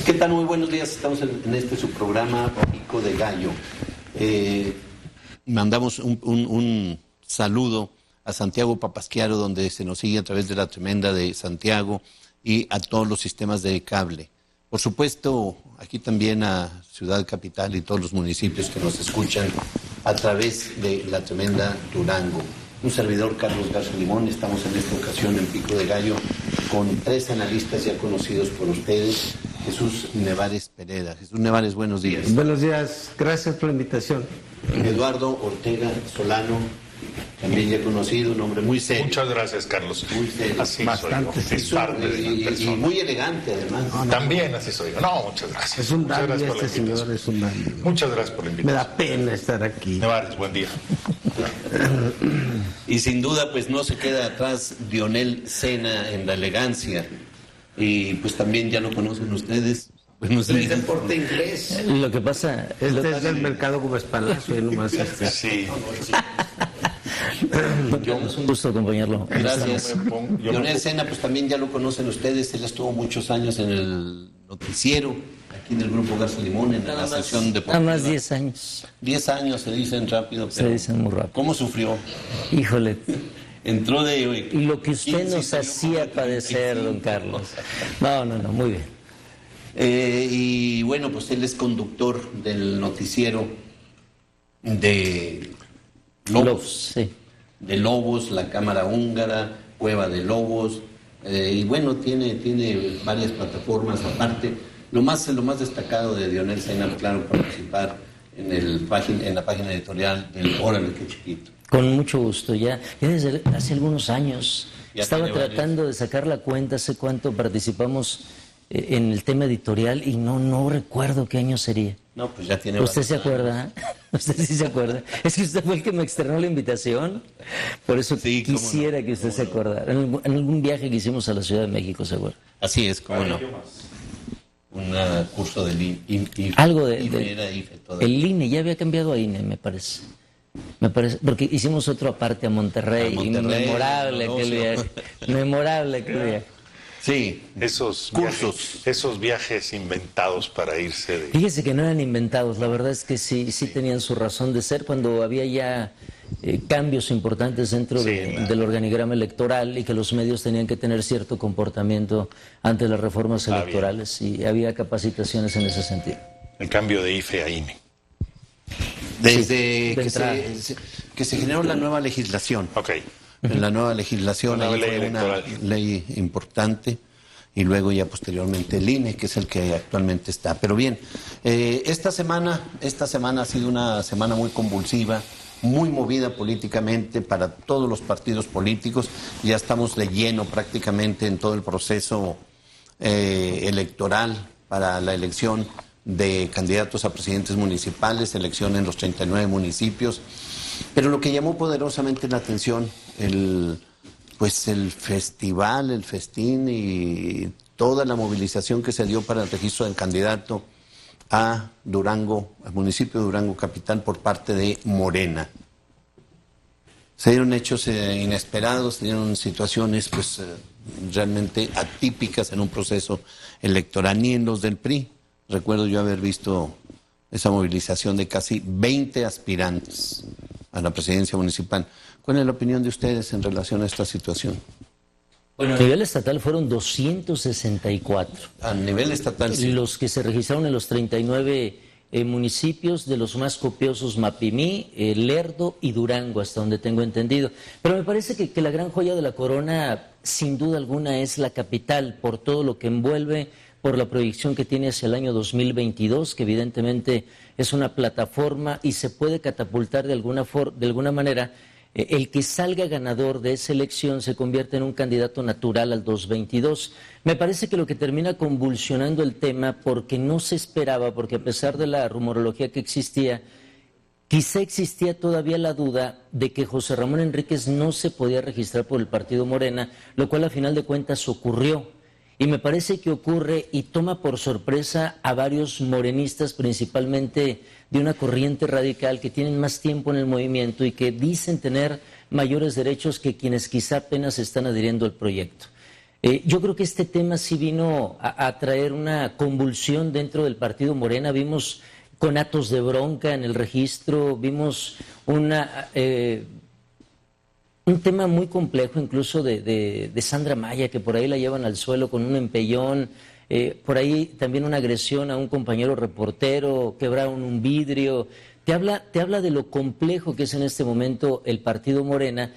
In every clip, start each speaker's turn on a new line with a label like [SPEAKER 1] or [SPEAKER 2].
[SPEAKER 1] ¿Qué tal? Muy buenos días. Estamos en este su programa Pico de Gallo. Mandamos un saludo a Santiago Papasquiaro, donde se nos sigue a través de la Tremenda de Santiago, y a todos los sistemas de cable. Por supuesto, aquí también a Ciudad Capital y todos los municipios que nos escuchan a través de la Tremenda Durango. Un servidor, Carlos Garza Limón. Estamos en esta ocasión en Pico de Gallo con 3 analistas ya conocidos por ustedes. Jesús Nevares Pereda. Jesús Nevares, buenos días.
[SPEAKER 2] Buenos días, gracias por la invitación.
[SPEAKER 1] Eduardo Ortega Solano, también ya conocido, un hombre muy serio.
[SPEAKER 3] Muchas gracias, Carlos.
[SPEAKER 1] Muy serio.
[SPEAKER 3] Así
[SPEAKER 2] Bastante
[SPEAKER 3] soy yo.
[SPEAKER 1] Y muy elegante, además.
[SPEAKER 3] También así soy yo. No, muchas gracias.
[SPEAKER 2] Es un
[SPEAKER 3] Muchas
[SPEAKER 2] dandy
[SPEAKER 3] gracias por la
[SPEAKER 2] este señor,
[SPEAKER 3] invitación.
[SPEAKER 2] es un dandy.
[SPEAKER 3] Muchas gracias por la
[SPEAKER 2] Me
[SPEAKER 3] invitación.
[SPEAKER 2] da pena estar aquí.
[SPEAKER 3] Nevares, buen día.
[SPEAKER 1] Y sin duda, pues no se queda atrás Dionel Sena en la elegancia. Y pues también ya lo conocen ustedes. Buenos días.
[SPEAKER 2] Deporte inglés.
[SPEAKER 4] Lo que pasa...
[SPEAKER 2] Este es del mercado Gómez Palacio, y nomás este.
[SPEAKER 3] Sí.
[SPEAKER 4] Es un gusto acompañarlo.
[SPEAKER 1] Gracias.
[SPEAKER 3] Yo me pongo-
[SPEAKER 1] Dionel Sena, pues también ya lo conocen ustedes. Él estuvo muchos años en el noticiero, aquí en el Grupo Garza Limón, en la sección deportiva.
[SPEAKER 4] Nada más 10 años.
[SPEAKER 1] 10 años se dicen rápido, pero
[SPEAKER 4] Se dicen muy rápido.
[SPEAKER 1] ¿cómo sufrió?
[SPEAKER 4] Híjole.
[SPEAKER 1] Entró de...
[SPEAKER 4] Y lo que usted
[SPEAKER 1] 15
[SPEAKER 4] nos
[SPEAKER 1] salió
[SPEAKER 4] hacía
[SPEAKER 1] como
[SPEAKER 4] padecer,
[SPEAKER 1] 35.
[SPEAKER 4] don Carlos. No, muy bien.
[SPEAKER 1] Y bueno, pues él es conductor del noticiero de Lobos.
[SPEAKER 4] Sí.
[SPEAKER 1] De Lobos, la Cámara Húngara, Cueva de Lobos, y bueno, tiene varias plataformas aparte. Lo más destacado de Dionel Sena, claro, participar en la página editorial del Órale, qué chiquito.
[SPEAKER 4] Con mucho gusto. Ya desde hace algunos años
[SPEAKER 1] Ya
[SPEAKER 4] estaba
[SPEAKER 1] tiene varios.
[SPEAKER 4] tratando de sacar la cuenta hace cuánto participamos en el tema editorial y no recuerdo qué año sería.
[SPEAKER 1] No, pues ya tiene
[SPEAKER 4] ¿Usted se
[SPEAKER 1] varios años.
[SPEAKER 4] acuerda? ¿Usted sí se acuerda? Es que usted fue el que me externó la invitación. Por eso
[SPEAKER 1] Sí, cómo
[SPEAKER 4] quisiera
[SPEAKER 1] no,
[SPEAKER 4] que usted
[SPEAKER 1] cómo
[SPEAKER 4] se
[SPEAKER 1] no.
[SPEAKER 4] acordara. En algún viaje que hicimos a la Ciudad de México, ¿se acuerda?
[SPEAKER 1] Así es, cómo no. Un curso del IFE.
[SPEAKER 4] Algo de
[SPEAKER 1] Era IFE todavía.
[SPEAKER 4] el INE, ya había cambiado a INE, me parece. Porque hicimos otro aparte a Monterrey,
[SPEAKER 1] A Monterrey,
[SPEAKER 4] memorable
[SPEAKER 1] no,
[SPEAKER 4] aquel
[SPEAKER 1] sí.
[SPEAKER 4] viaje. Memorable aquel viaje.
[SPEAKER 1] Sí,
[SPEAKER 3] Esos
[SPEAKER 1] Cursos.
[SPEAKER 3] esos viajes inventados para irse de...
[SPEAKER 4] Fíjese que no eran inventados, la verdad es que sí tenían su razón de ser cuando había ya cambios importantes dentro del organigrama electoral y que los medios tenían que tener cierto comportamiento ante las reformas electorales y había capacitaciones en ese sentido.
[SPEAKER 3] El cambio de IFE a INE.
[SPEAKER 1] desde
[SPEAKER 4] de entrada.
[SPEAKER 1] que se generó la nueva legislación.
[SPEAKER 3] Ok.
[SPEAKER 1] En la nueva legislación
[SPEAKER 3] Una
[SPEAKER 1] ahí
[SPEAKER 3] ley
[SPEAKER 1] fue una
[SPEAKER 3] electoral.
[SPEAKER 1] ley importante, y luego ya posteriormente el INE, que es el que actualmente está. Pero bien, esta semana ha sido una semana muy convulsiva, muy movida políticamente para todos los partidos políticos. Ya estamos de lleno prácticamente en todo el proceso electoral para la elección de candidatos a presidentes municipales, elección en los 39 municipios. Pero lo que llamó poderosamente la atención, el festival, el festín y toda la movilización que se dio para el registro del candidato a Durango, al municipio de Durango Capital, por parte de Morena. Se dieron hechos inesperados, se dieron situaciones realmente atípicas en un proceso electoral, ni en los del PRI. Recuerdo yo haber visto esa movilización de casi 20 aspirantes a la presidencia municipal. ¿Cuál es la opinión de ustedes en relación a esta situación?
[SPEAKER 4] Bueno, a nivel estatal fueron 264.
[SPEAKER 1] A nivel estatal, sí.
[SPEAKER 4] Los que se registraron en los 39 municipios, de los más copiosos, Mapimí, Lerdo y Durango, hasta donde tengo entendido. Pero me parece que la gran joya de la corona, sin duda alguna, es la capital, por todo lo que envuelve, por la proyección que tiene hacia el año 2022, que evidentemente es una plataforma y se puede catapultar de alguna manera. El que salga ganador de esa elección se convierte en un candidato natural al 2022. Me parece que lo que termina convulsionando el tema, porque no se esperaba, porque a pesar de la rumorología que existía, quizá existía todavía la duda de que José Ramón Enríquez no se podía registrar por el partido Morena, lo cual a final de cuentas ocurrió. Y me parece que ocurre y toma por sorpresa a varios morenistas, principalmente de una corriente radical, que tienen más tiempo en el movimiento y que dicen tener mayores derechos que quienes quizá apenas están adhiriendo al proyecto. Yo creo que este tema sí vino a traer una convulsión dentro del partido Morena. Vimos conatos de bronca en el registro, vimos un tema muy complejo incluso de Sandra Maya, que por ahí la llevan al suelo con un empellón, por ahí también una agresión a un compañero reportero, quebraron un vidrio. Te habla de lo complejo que es en este momento el partido Morena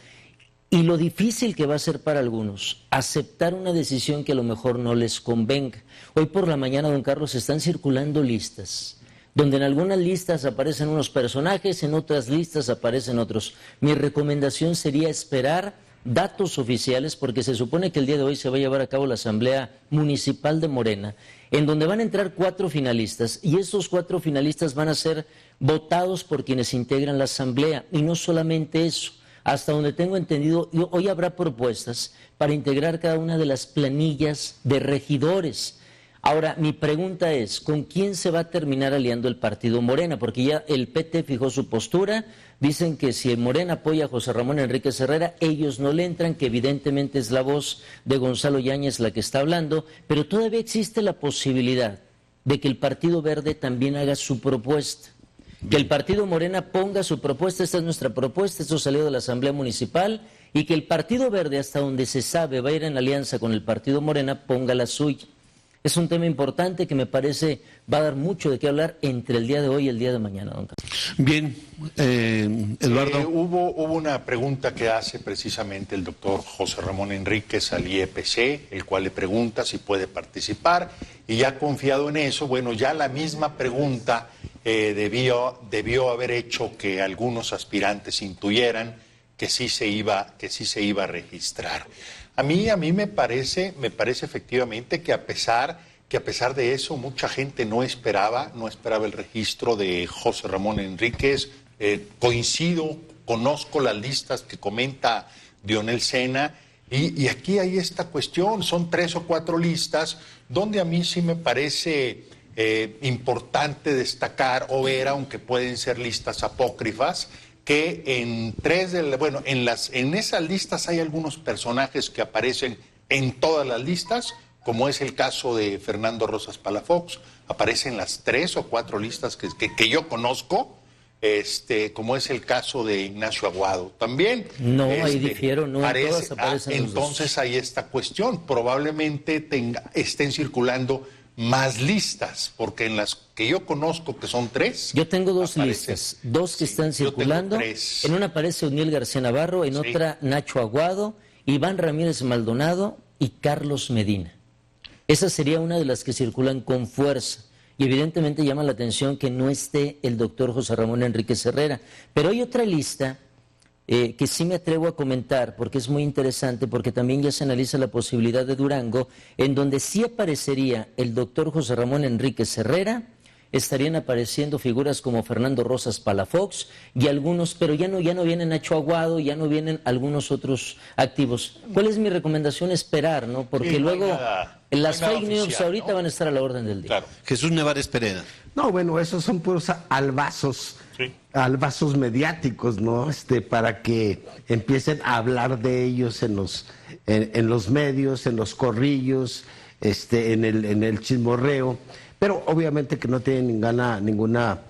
[SPEAKER 4] y lo difícil que va a ser para algunos aceptar una decisión que a lo mejor no les convenga. Hoy por la mañana, don Carlos, están circulando listas, donde en algunas listas aparecen unos personajes, en otras listas aparecen otros. Mi recomendación sería esperar datos oficiales, porque se supone que el día de hoy se va a llevar a cabo la Asamblea Municipal de Morena, en donde van a entrar 4 finalistas, y esos 4 finalistas van a ser votados por quienes integran la Asamblea, y no solamente eso. Hasta donde tengo entendido, hoy habrá propuestas para integrar cada una de las planillas de regidores. Ahora, mi pregunta es, ¿con quién se va a terminar aliando el partido Morena? Porque ya el PT fijó su postura, dicen que si el Morena apoya a José Ramón Enríquez Herrera, ellos no le entran, que evidentemente es la voz de Gonzalo Yáñez la que está hablando, pero todavía existe la posibilidad de que el Partido Verde también haga su propuesta. Que el Partido Morena ponga su propuesta, esta es nuestra propuesta, esto salió de la Asamblea Municipal, y que el Partido Verde, hasta donde se sabe, va a ir en alianza con el Partido Morena, ponga la suya. Es un tema importante que me parece va a dar mucho de qué hablar entre el día de hoy y el día de mañana, don Carlos.
[SPEAKER 1] Bien, Eduardo.
[SPEAKER 3] Hubo una pregunta que hace precisamente el doctor José Ramón Enríquez al IEPC, el cual le pregunta si puede participar, y ya confiado en eso, bueno, ya la misma pregunta debió haber hecho que algunos aspirantes intuyeran que sí se iba a registrar. A mí me parece efectivamente que a pesar de eso, mucha gente no esperaba el registro de José Ramón Enríquez. Coincido, conozco las listas que comenta Dionel Sena, y aquí hay esta cuestión, son 3 o 4 listas, donde a mí sí me parece importante destacar o ver, aunque pueden ser listas apócrifas, que en esas listas hay algunos personajes que aparecen en todas las listas, como es el caso de Fernando Rosas Palafox, aparecen las 3 o 4 listas que yo conozco, como es el caso de Ignacio Aguado también.
[SPEAKER 4] No, ahí difiero, no en todas aparecen los
[SPEAKER 3] entonces hay esta cuestión, probablemente estén circulando más listas, porque en las que yo conozco, que son 3...
[SPEAKER 4] Yo tengo 2 listas, 2 que están circulando. En una aparece Oniel García Navarro, en otra Nacho Aguado, Iván Ramírez Maldonado y Carlos Medina. Esa sería una de las que circulan con fuerza. Y evidentemente llama la atención que no esté el doctor José Ramón Enríquez Herrera. Pero hay otra lista que sí me atrevo a comentar, porque es muy interesante, porque también ya se analiza la posibilidad de Durango, en donde sí aparecería el doctor José Ramón Enríquez Herrera, estarían apareciendo figuras como Fernando Rosas Palafox y algunos, pero ya no vienen Nacho Aguado, ya no vienen algunos otros activos. ¿Cuál es mi recomendación? Esperar, ¿no? Porque
[SPEAKER 3] sí,
[SPEAKER 4] luego las fake news
[SPEAKER 3] oficial,
[SPEAKER 4] ahorita van a estar a la orden del día.
[SPEAKER 3] Claro.
[SPEAKER 1] Jesús Nevares Pereda.
[SPEAKER 2] No, bueno, esos son puros albazos, albazos mediáticos, ¿no? Para que empiecen a hablar de ellos en los medios, en los corrillos, en el chismorreo. Pero obviamente que no tienen ninguna,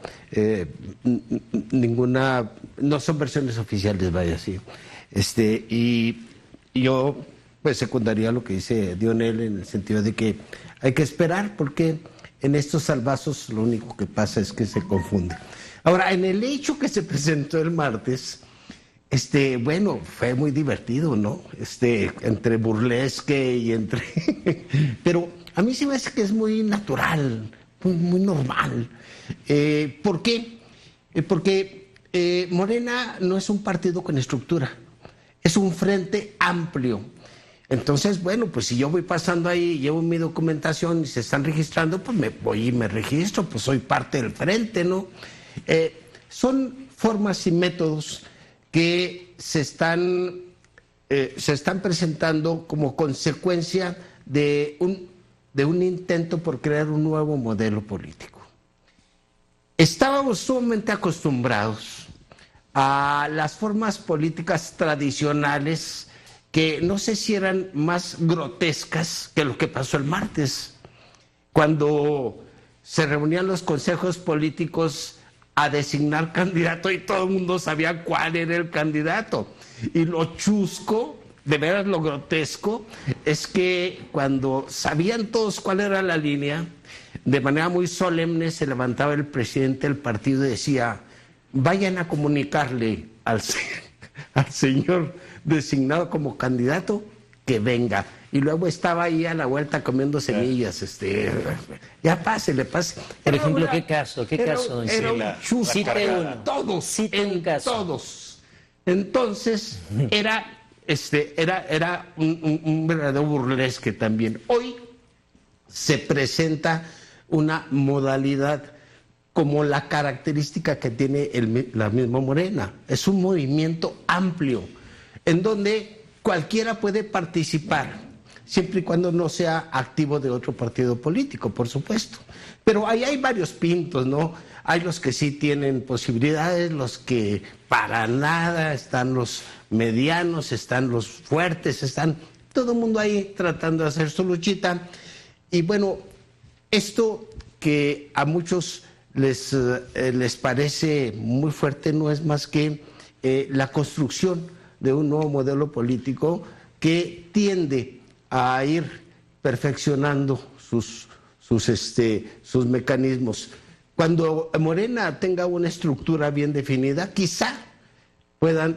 [SPEAKER 2] no son versiones oficiales, vaya así. Y yo pues secundaría lo que dice Dionel en el sentido de que hay que esperar, porque en estos salvazos lo único que pasa es que se confunde. Ahora, en el hecho que se presentó el martes, bueno, fue muy divertido, ¿no? Entre burlesque y entre... Pero a mí sí me parece que es muy natural, muy normal. ¿Por qué? Porque Morena no es un partido con estructura, es un frente amplio. Entonces, bueno, pues si yo voy pasando ahí, llevo mi documentación y se están registrando, pues me voy y me registro, pues soy parte del frente, ¿no? Son formas y métodos que se están presentando como consecuencia de un intento por crear un nuevo modelo político. Estábamos sumamente acostumbrados a las formas políticas tradicionales que no sé si eran más grotescas que lo que pasó el martes, cuando se reunían los consejos políticos a designar candidato y todo el mundo sabía cuál era el candidato. Y lo chusco, de veras lo grotesco, es que cuando sabían todos cuál era la línea, de manera muy solemne se levantaba el presidente del partido y decía: vayan a comunicarle al señor designado como candidato que venga. Y luego estaba ahí a la vuelta comiendo semillas, ya pásele.
[SPEAKER 4] Por ejemplo, ¿qué caso, don
[SPEAKER 2] Era
[SPEAKER 4] Cite uno.
[SPEAKER 2] Todos,
[SPEAKER 4] Cite un caso.
[SPEAKER 2] todos. Entonces, era un verdadero burlesque también. Hoy se presenta una modalidad como la característica que tiene la misma Morena. Es un movimiento amplio, en donde cualquiera puede participar, siempre y cuando no sea activo de otro partido político, por supuesto. Pero ahí hay varios pintos, ¿no? Hay los que sí tienen posibilidades, los que para nada, están los medianos, están los fuertes, están todo el mundo ahí tratando de hacer su luchita. Y bueno, esto que a muchos les parece muy fuerte no es más que la construcción de un nuevo modelo político que tiende a ir perfeccionando sus mecanismos. Cuando Morena tenga una estructura bien definida, quizá puedan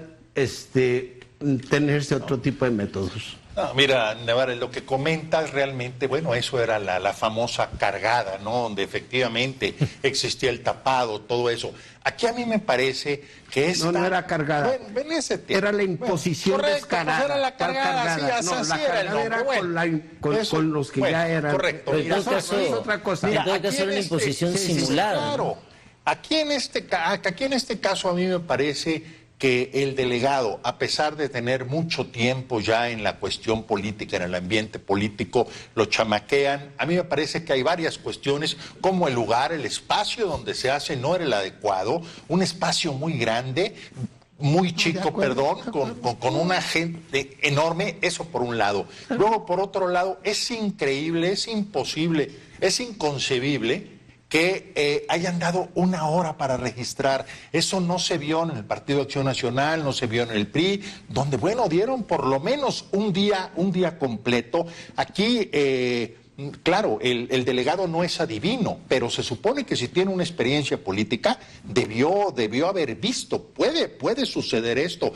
[SPEAKER 2] tenerse otro tipo de métodos.
[SPEAKER 3] No, mira, Nevares, lo que comentas realmente, bueno, eso era la famosa cargada, ¿no? Donde efectivamente existía el tapado, todo eso. Aquí a mí me parece que esta...
[SPEAKER 2] No era cargada.
[SPEAKER 3] Bueno, en ese tiempo.
[SPEAKER 2] Era la imposición descarada.
[SPEAKER 3] Pues era la cargada, sí, así era el nombre.
[SPEAKER 2] Con los que ya eran...
[SPEAKER 3] Correcto.
[SPEAKER 4] Pero en todo caso,
[SPEAKER 2] es otra cosa.
[SPEAKER 4] en todo caso era una imposición simulada.
[SPEAKER 3] Claro. Aquí en este caso a mí me parece que el delegado, a pesar de tener mucho tiempo ya en la cuestión política, en el ambiente político, lo chamaquean. A mí me parece que hay varias cuestiones, como el lugar, el espacio donde se hace no era el adecuado, un espacio muy grande, muy chico, perdón, con una gente enorme, eso por un lado. Luego, por otro lado, es increíble, es imposible, es inconcebible que hayan dado una hora para registrar. Eso no se vio en el Partido Acción Nacional, no se vio en el PRI, donde, bueno, dieron por lo menos un día completo. Aquí, claro, el delegado no es adivino, pero se supone que si tiene una experiencia política, debió haber visto. Puede suceder esto.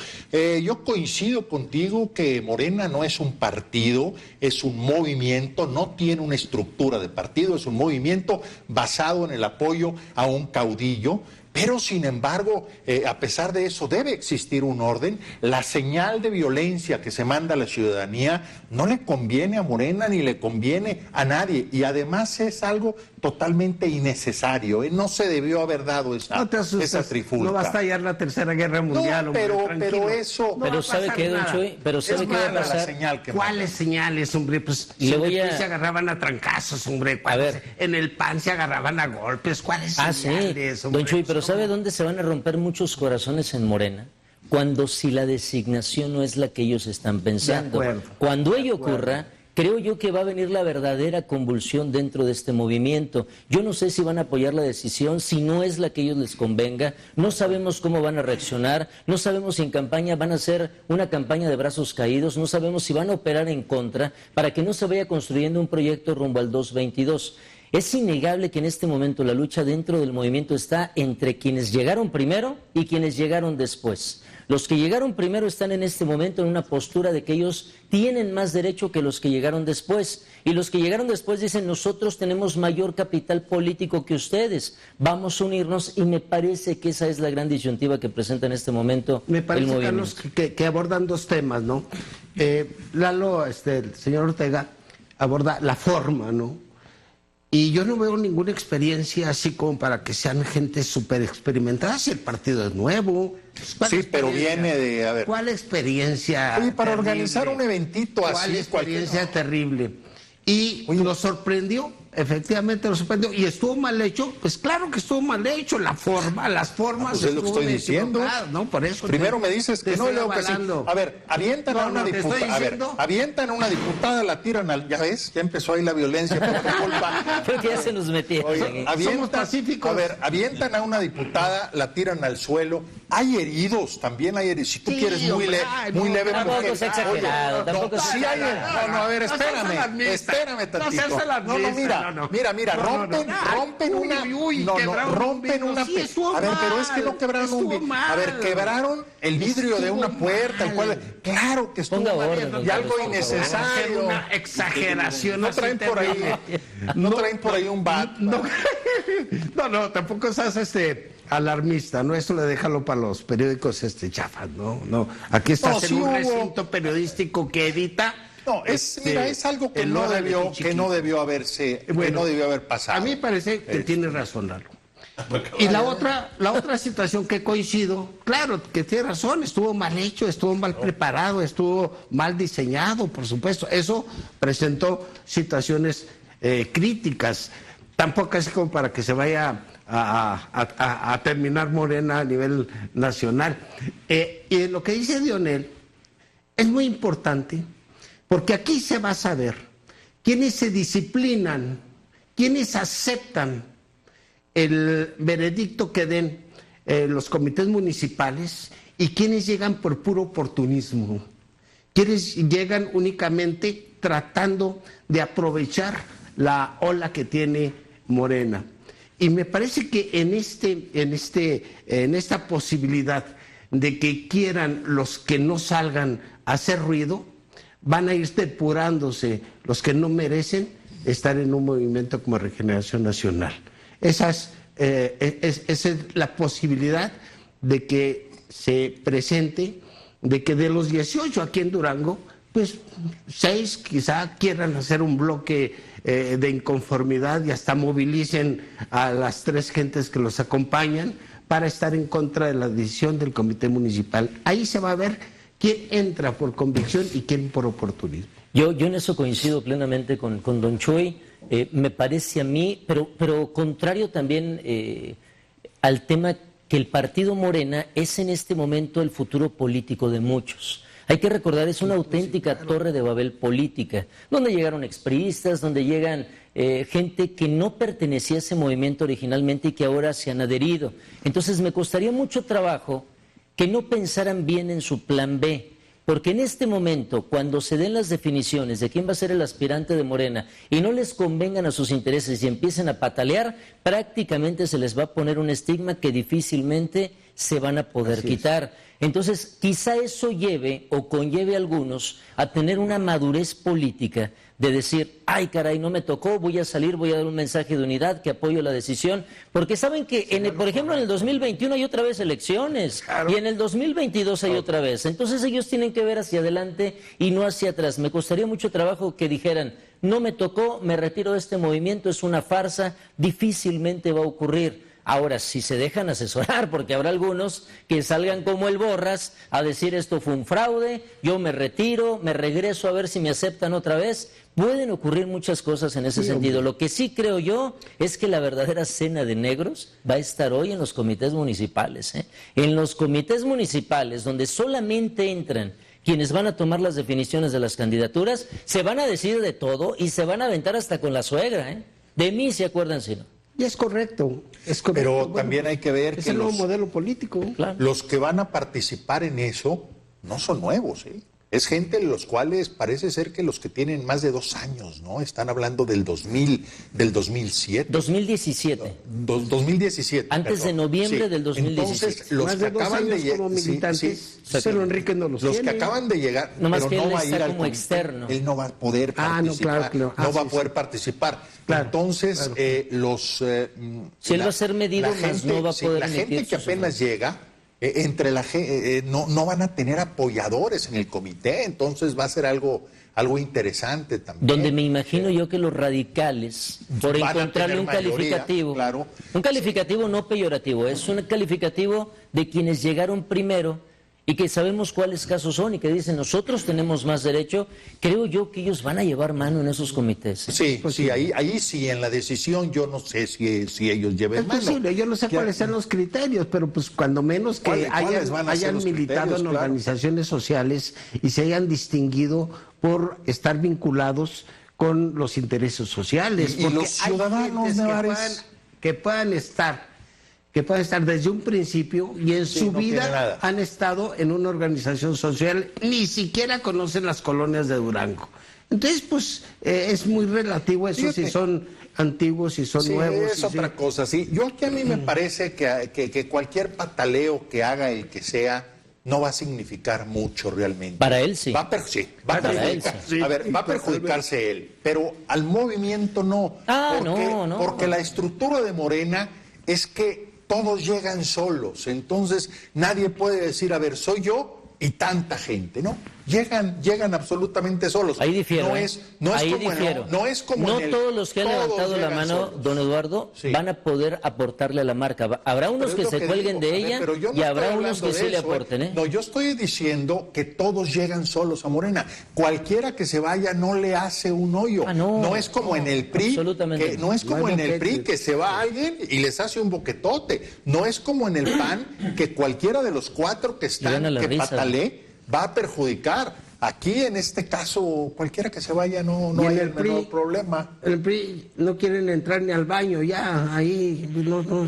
[SPEAKER 3] Yo coincido contigo que Morena no es un partido, es un movimiento, no tiene una estructura de partido, es un movimiento basado en el apoyo a un caudillo. Pero, sin embargo, a pesar de eso, debe existir un orden. La señal de violencia que se manda a la ciudadanía no le conviene a Morena ni le conviene a nadie. Y además es algo totalmente innecesario. No se debió haber dado esa trifulca.
[SPEAKER 2] No va a estallar la Tercera Guerra Mundial.
[SPEAKER 3] No, pero eso...
[SPEAKER 4] No, pero ¿sabe qué, don Chuy? Pero ¿sabe qué va a pasar?
[SPEAKER 2] ¿Cuáles señales, hombre? Pues si en el PRI se agarraban a trancazos, hombre.
[SPEAKER 4] A ver.
[SPEAKER 2] En el PAN se agarraban a golpes. ¿Cuáles señales,
[SPEAKER 4] sí,
[SPEAKER 2] hombre?
[SPEAKER 4] Don Chuy, pero ¿sabe dónde se van a romper muchos corazones en Morena? Cuando si la designación no es la que ellos están pensando. Cuando ello ocurra, creo yo que va a venir la verdadera convulsión dentro de este movimiento. Yo no sé si van a apoyar la decisión, si no es la que a ellos les convenga. No sabemos cómo van a reaccionar, no sabemos si en campaña van a hacer una campaña de brazos caídos, no sabemos si van a operar en contra para que no se vaya construyendo un proyecto rumbo al 2022. Es innegable que en este momento la lucha dentro del movimiento está entre quienes llegaron primero y quienes llegaron después. Los que llegaron primero están en este momento en una postura de que ellos tienen más derecho que los que llegaron después. Y los que llegaron después dicen, nosotros tenemos mayor capital político que ustedes, vamos a unirnos, y me parece que esa es la gran disyuntiva que presenta en este momento
[SPEAKER 2] el movimiento. Me parece, Carlos, que abordan dos temas, ¿no? Lalo, el señor Ortega aborda la forma, ¿no? Y yo no veo ninguna experiencia así como para que sean gente súper experimentada. Si el partido es nuevo.
[SPEAKER 3] Sí, pero viene de... A ver.
[SPEAKER 2] ¿Cuál experiencia?
[SPEAKER 3] Oye, para organizar un eventito así...
[SPEAKER 2] ¿Cuál experiencia terrible? Y nos sorprendió efectivamente lo suspendió. ¿Y estuvo mal hecho? Pues claro que estuvo mal hecho. Las formas.
[SPEAKER 3] Pues es lo que estoy diciendo.
[SPEAKER 2] No, por eso.
[SPEAKER 3] Primero me dices que no,
[SPEAKER 2] estoy
[SPEAKER 3] luego que sí.
[SPEAKER 2] avalando.
[SPEAKER 3] A ver, avientan a una diputada. A ver, avientan a una diputada, la tiran al. Ya ves, ya empezó ahí la violencia por tu culpa.
[SPEAKER 4] Creo que ya se nos metieron.
[SPEAKER 3] Oye,
[SPEAKER 2] Somos pacíficos.
[SPEAKER 3] A ver, avientan a una diputada, la tiran al suelo. Hay heridos, también hay heridos. Si tú quieres muy leve.
[SPEAKER 4] Tampoco es exagerado, tampoco es
[SPEAKER 3] sí hay. No, a ver, espérame tantito. Mira, rompen una. Rompen una. A ver, pero es que no quebraron un vidrio. A ver, quebraron el vidrio de una puerta, el cual. Claro que estuvo mal. Y algo innecesario.
[SPEAKER 2] Una exageración.
[SPEAKER 3] No traen por ahí. No traen por ahí un bat.
[SPEAKER 2] No, tampoco seas alarmista, ¿no? Eso le déjalo para los periódicos chafas, ¿no? Aquí estás en un recinto periodístico que edita.
[SPEAKER 3] No, mira, es algo que no debió haber pasado.
[SPEAKER 2] A mí me parece que tiene razón, Lalo. Y la otra situación que coincido, claro, que tiene razón, estuvo mal hecho, estuvo mal preparado, estuvo mal diseñado, por supuesto. Eso presentó situaciones críticas. Tampoco es como para que se vaya a terminar Morena a nivel nacional. Y lo que dice Dionel es muy importante, porque aquí se va a saber quiénes se disciplinan, quiénes aceptan el veredicto que den los comités municipales y quiénes llegan por puro oportunismo, quienes llegan únicamente tratando de aprovechar la ola que tiene Morena. Y me parece que en esta posibilidad de que quieran los que no salgan a hacer ruido, van a ir depurándose los que no merecen estar en un movimiento como Regeneración Nacional. Esa es la posibilidad de que se presente, de que de los 18 aquí en Durango, pues 6 quizá quieran hacer un bloque de inconformidad y hasta movilicen a las 3 gentes que los acompañan para estar en contra de la decisión del comité municipal. Ahí se va a ver quién entra por convicción y quién por oportunismo.
[SPEAKER 4] Yo en eso coincido plenamente con don Chuy. Me parece a mí, pero contrario también al tema que el partido Morena es en este momento el futuro político de muchos. Hay que recordar, es una auténtica torre de Babel política, donde llegaron expriistas, donde llegan gente que no pertenecía a ese movimiento originalmente y que ahora se han adherido. Entonces me costaría mucho trabajo que no pensaran bien en su plan B, porque en este momento, cuando se den las definiciones de quién va a ser el aspirante de Morena y no les convengan a sus intereses y empiecen a patalear, prácticamente se les va a poner un estigma que difícilmente se van a poder quitar. Entonces, quizá eso lleve o conlleve a algunos a tener una madurez política de decir, ay caray, no me tocó, voy a salir, voy a dar un mensaje de unidad que apoyo la decisión, porque saben que, por ejemplo, en el 2021 hay otra vez elecciones, y en el 2022 hay otra vez. Entonces ellos tienen que ver hacia adelante y no hacia atrás. Me costaría mucho trabajo que dijeran, no me tocó, me retiro de este movimiento, es una farsa, difícilmente va a ocurrir. Ahora, si se dejan asesorar, porque habrá algunos que salgan como el Borras a decir esto fue un fraude, yo me retiro, me regreso a ver si me aceptan otra vez, pueden ocurrir muchas cosas en ese sentido. Lo que sí creo yo es que la verdadera cena de negros va a estar hoy en los comités municipales, En los comités municipales, donde solamente entran quienes van a tomar las definiciones de las candidaturas, se van a decir de todo y se van a aventar hasta con la suegra, De mí se acuerdan, si no.
[SPEAKER 2] Y es correcto.
[SPEAKER 3] Pero también hay que ver que
[SPEAKER 2] el nuevo modelo político.
[SPEAKER 4] Claro.
[SPEAKER 3] Los que van a participar en eso no son nuevos, Es gente de los cuales parece ser que los que tienen más de 2 años, ¿no? Están hablando del 2007.
[SPEAKER 4] 2017.
[SPEAKER 3] 2017.
[SPEAKER 4] Antes de noviembre del 2017.
[SPEAKER 3] Entonces, los
[SPEAKER 2] más
[SPEAKER 3] que
[SPEAKER 2] de 2
[SPEAKER 3] acaban de
[SPEAKER 2] años como
[SPEAKER 3] llegar.
[SPEAKER 2] militantes, pero Enrique no los
[SPEAKER 3] Los
[SPEAKER 2] tiene.
[SPEAKER 3] que acaban de llegar,
[SPEAKER 4] Nomás
[SPEAKER 3] pero
[SPEAKER 4] que
[SPEAKER 3] no
[SPEAKER 4] él
[SPEAKER 3] va a ir
[SPEAKER 4] está
[SPEAKER 3] al
[SPEAKER 4] como
[SPEAKER 3] comité.
[SPEAKER 4] externo.
[SPEAKER 3] Él no va a poder participar.
[SPEAKER 2] Claro.
[SPEAKER 3] No va a poder participar.
[SPEAKER 2] Claro,
[SPEAKER 3] Entonces, los...
[SPEAKER 4] Si él va a ser medido, más no va a poder
[SPEAKER 3] la gente
[SPEAKER 4] emitir
[SPEAKER 3] que
[SPEAKER 4] sus
[SPEAKER 3] apenas llega, no van a tener apoyadores en el comité, entonces va a ser algo interesante también.
[SPEAKER 4] Donde me imagino yo que los radicales, por
[SPEAKER 3] van a
[SPEAKER 4] encontrarle
[SPEAKER 3] tener
[SPEAKER 4] un calificativo,
[SPEAKER 3] mayoría, claro.
[SPEAKER 4] un calificativo no peyorativo, es un calificativo de quienes llegaron primero y que sabemos cuáles casos son y que dicen nosotros tenemos más derecho, creo yo que ellos van a llevar mano en esos comités.
[SPEAKER 3] Sí, pues sí, ahí sí, en la decisión yo no sé si ellos lleven mano.
[SPEAKER 2] Es posible, yo no sé cuáles sean los criterios, pero pues cuando menos que hayan militado en organizaciones sociales y se hayan distinguido por estar vinculados con los intereses sociales.
[SPEAKER 3] Y los ciudadanos
[SPEAKER 2] que puedan estar desde un principio y en su vida han estado en una organización social, ni siquiera conocen las colonias de Durango. Entonces, pues, es muy relativo eso. Fíjate, si son antiguos, si son nuevos.
[SPEAKER 3] Es otra cosa, sí. Yo aquí a mí me parece que cualquier pataleo que haga el que sea no va a significar mucho realmente.
[SPEAKER 4] Para él sí.
[SPEAKER 3] Va a perjudicarse él, pero al movimiento no. Porque la estructura de Morena es que todos llegan solos, entonces nadie puede decir, a ver, soy yo y tanta gente, ¿no? Llegan absolutamente solos.
[SPEAKER 4] Ahí difiero.
[SPEAKER 3] No
[SPEAKER 4] todos los que han levantado la mano, solos. Don Eduardo, van a poder aportarle a la marca. Habrá unos que se cuelguen de ella y habrá unos que sí le aporten, ¿eh?
[SPEAKER 3] No, yo estoy diciendo que todos llegan solos a Morena. Cualquiera que se vaya no le hace un hoyo. No es como en el PRI, que se va alguien y les hace un boquetote. No es como en el PAN, que cualquiera de los 4 que están, que patalee, va a perjudicar. Aquí, en este caso, cualquiera que se vaya no hay el menor problema.
[SPEAKER 2] El PRI no quieren entrar ni al baño, ya, ahí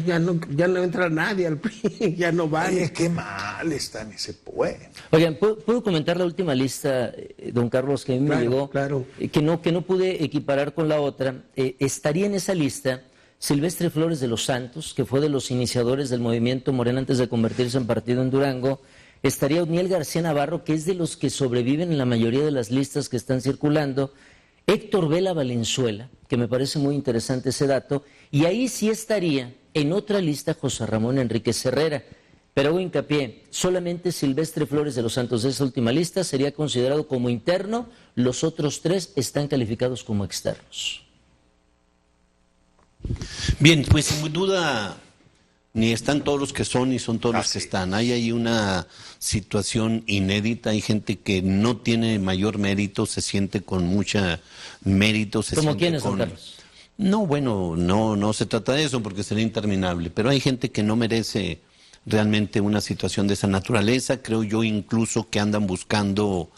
[SPEAKER 2] ya no entra nadie al PRI, ya no van.
[SPEAKER 3] Oye, qué mal está en ese pueblo.
[SPEAKER 4] Oigan, ¿puedo comentar la última lista, don Carlos, que a mí me llegó?
[SPEAKER 2] Claro.
[SPEAKER 4] Que no pude equiparar con la otra. Estaría en esa lista Silvestre Flores de los Santos, que fue de los iniciadores del movimiento Morena antes de convertirse en partido en Durango. Estaría Oniel García Navarro, que es de los que sobreviven en la mayoría de las listas que están circulando. Héctor Vela Valenzuela, que me parece muy interesante ese dato. Y ahí sí estaría en otra lista José Ramón Enríquez Herrera. Pero hago hincapié, solamente Silvestre Flores de los Santos de esa última lista sería considerado como interno. Los otros 3 están calificados como externos.
[SPEAKER 1] Bien, pues sin duda ni están todos los que son ni son todos los que están. Hay ahí una situación inédita. Hay gente que no tiene mayor mérito, se siente con mucha mérito.
[SPEAKER 4] ¿Cómo quiénes, Juan Carlos?
[SPEAKER 1] No, bueno, no se trata de eso porque sería interminable. Pero hay gente que no merece realmente una situación de esa naturaleza. Creo yo incluso que andan buscando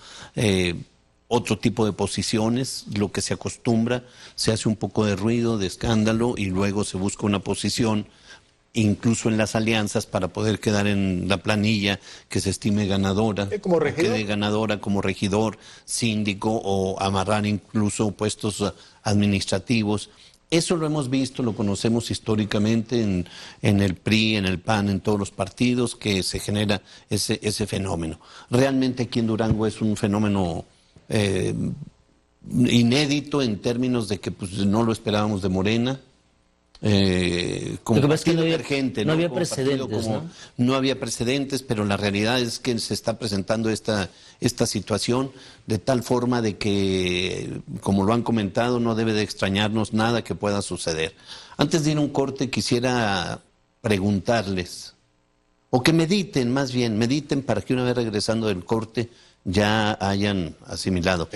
[SPEAKER 1] otro tipo de posiciones, lo que se acostumbra. Se hace un poco de ruido, de escándalo y luego se busca una posición, incluso en las alianzas, para poder quedar en la planilla que se estime ganadora,
[SPEAKER 3] como regidor,
[SPEAKER 1] quede ganadora como regidor, síndico o amarrar incluso puestos administrativos. Eso lo hemos visto, lo conocemos históricamente en el PRI, en el PAN, en todos los partidos, que se genera ese fenómeno. Realmente aquí en Durango es un fenómeno inédito en términos de que pues, no lo esperábamos de Morena. Como partido emergente,
[SPEAKER 4] no había precedentes,
[SPEAKER 1] no había precedentes, pero la realidad es que se está presentando esta situación de tal forma de que, como lo han comentado, no debe de extrañarnos nada que pueda suceder. Antes de ir a un corte quisiera preguntarles, o que mediten para que una vez regresando del corte ya hayan asimilado.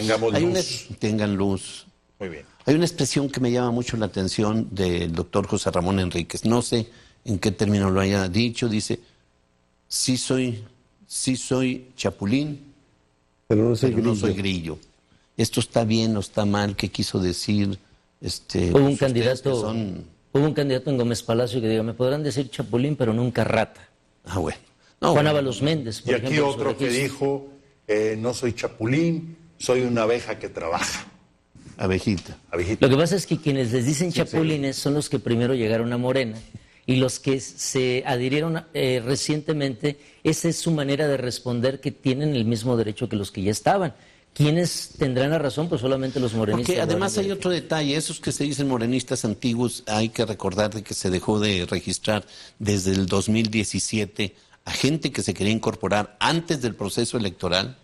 [SPEAKER 1] Tengan luz.
[SPEAKER 3] Muy bien.
[SPEAKER 1] Hay una expresión que me llama mucho la atención del doctor José Ramón Enríquez. No sé en qué término lo haya dicho. Dice, sí soy chapulín, pero no soy grillo. ¿Esto está bien o está mal? ¿Qué quiso decir?
[SPEAKER 4] Hubo un candidato en Gómez Palacio que diga, me podrán decir chapulín, pero nunca rata.
[SPEAKER 1] Bueno.
[SPEAKER 4] Juan Ábalos Méndez, por ejemplo.
[SPEAKER 3] Y aquí otro que dijo, no soy chapulín, soy una abeja que trabaja.
[SPEAKER 1] Abejita.
[SPEAKER 4] Lo que pasa es que quienes les dicen chapulines son los que primero llegaron a Morena y los que se adhirieron recientemente. Esa es su manera de responder, que tienen el mismo derecho que los que ya estaban. ¿Quiénes tendrán la razón? Pues solamente los morenistas.
[SPEAKER 1] Porque además hay otro detalle, esos que se dicen morenistas antiguos, hay que recordar de que se dejó de registrar desde el 2017 a gente que se quería incorporar antes del proceso electoral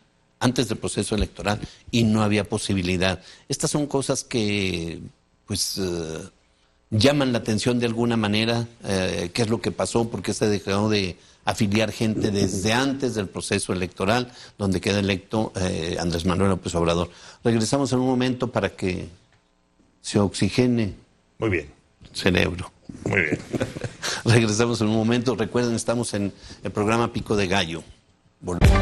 [SPEAKER 1] y no había posibilidad. Estas son cosas que pues llaman la atención de alguna manera, qué es lo que pasó, por qué se dejó de afiliar gente desde antes del proceso electoral, donde queda electo Andrés Manuel López Obrador. Regresamos en un momento para que se oxigene.
[SPEAKER 3] Muy bien.
[SPEAKER 1] El cerebro.
[SPEAKER 3] Muy bien.
[SPEAKER 1] Regresamos en un momento. Recuerden, estamos en el programa Pico de Gallo. Volvemos.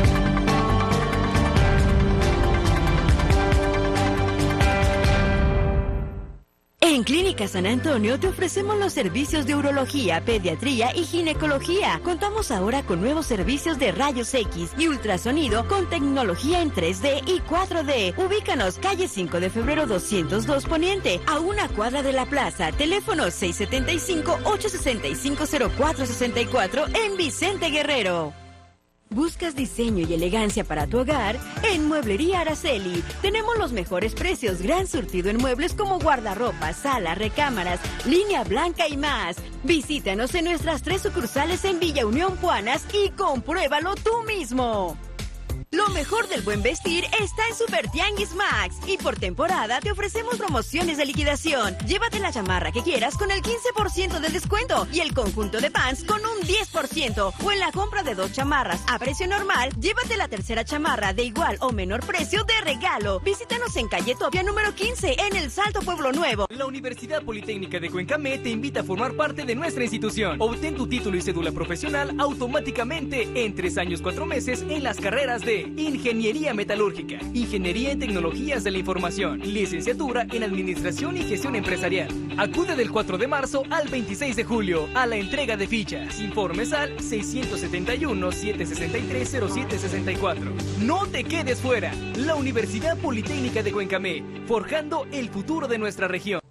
[SPEAKER 5] En Clínica San Antonio te ofrecemos los servicios de urología, pediatría y ginecología. Contamos ahora con nuevos servicios de rayos X y ultrasonido con tecnología en 3D y 4D. Ubícanos, calle 5 de febrero 202 Poniente, a una cuadra de la plaza. Teléfono 675-865-0464 en Vicente Guerrero. ¿Buscas diseño y elegancia para tu hogar? En Mueblería Araceli tenemos los mejores precios, gran surtido en muebles como guardarropas, sala, recámaras, línea blanca y más. Visítanos en nuestras 3 sucursales en Villa Unión, Puanas y compruébalo tú mismo. Lo mejor del buen vestir está en Super Tianguis Max y por temporada te ofrecemos promociones de liquidación. Llévate la chamarra que quieras con el 15% de descuento y el conjunto de pants con un 10%. O en la compra de 2 chamarras a precio normal, llévate la tercera chamarra de igual o menor precio de regalo. Visítanos en calle Tobia número 15 en el Salto Pueblo Nuevo.
[SPEAKER 6] La Universidad Politécnica de Cuencamé te invita a formar parte de nuestra institución. Obtén tu título y cédula profesional automáticamente en 3 años 4 meses en las carreras de Ingeniería Metalúrgica, Ingeniería en Tecnologías de la Información, Licenciatura en Administración y Gestión Empresarial. Acude del 4 de marzo al 26 de julio a la entrega de fichas. Informes al 671-763-0764. No te quedes fuera. La Universidad Politécnica de Cuencamé, forjando el futuro de nuestra región.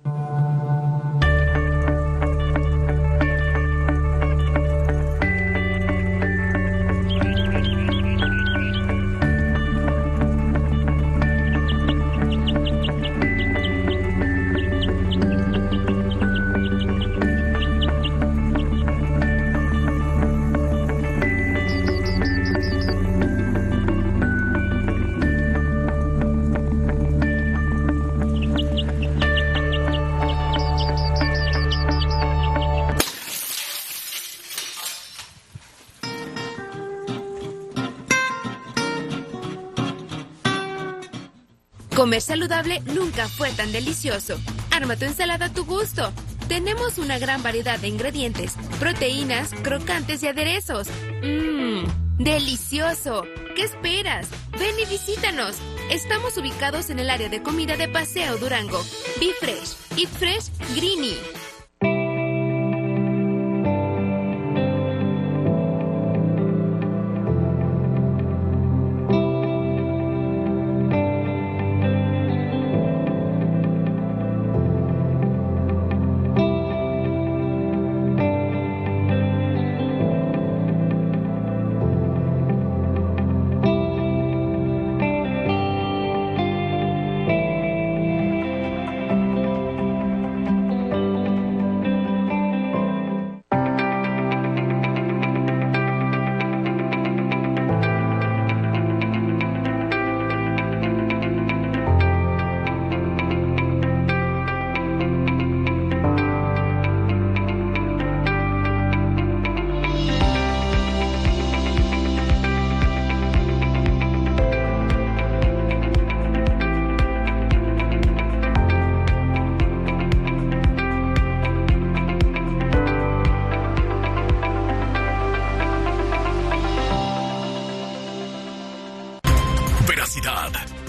[SPEAKER 7] Comer saludable nunca fue tan delicioso. Arma tu ensalada a tu gusto. Tenemos una gran variedad de ingredientes, proteínas, crocantes y aderezos. ¡Delicioso! ¿Qué esperas? Ven y visítanos. Estamos ubicados en el área de comida de Paseo Durango. Be Fresh, Eat Fresh, Greenie.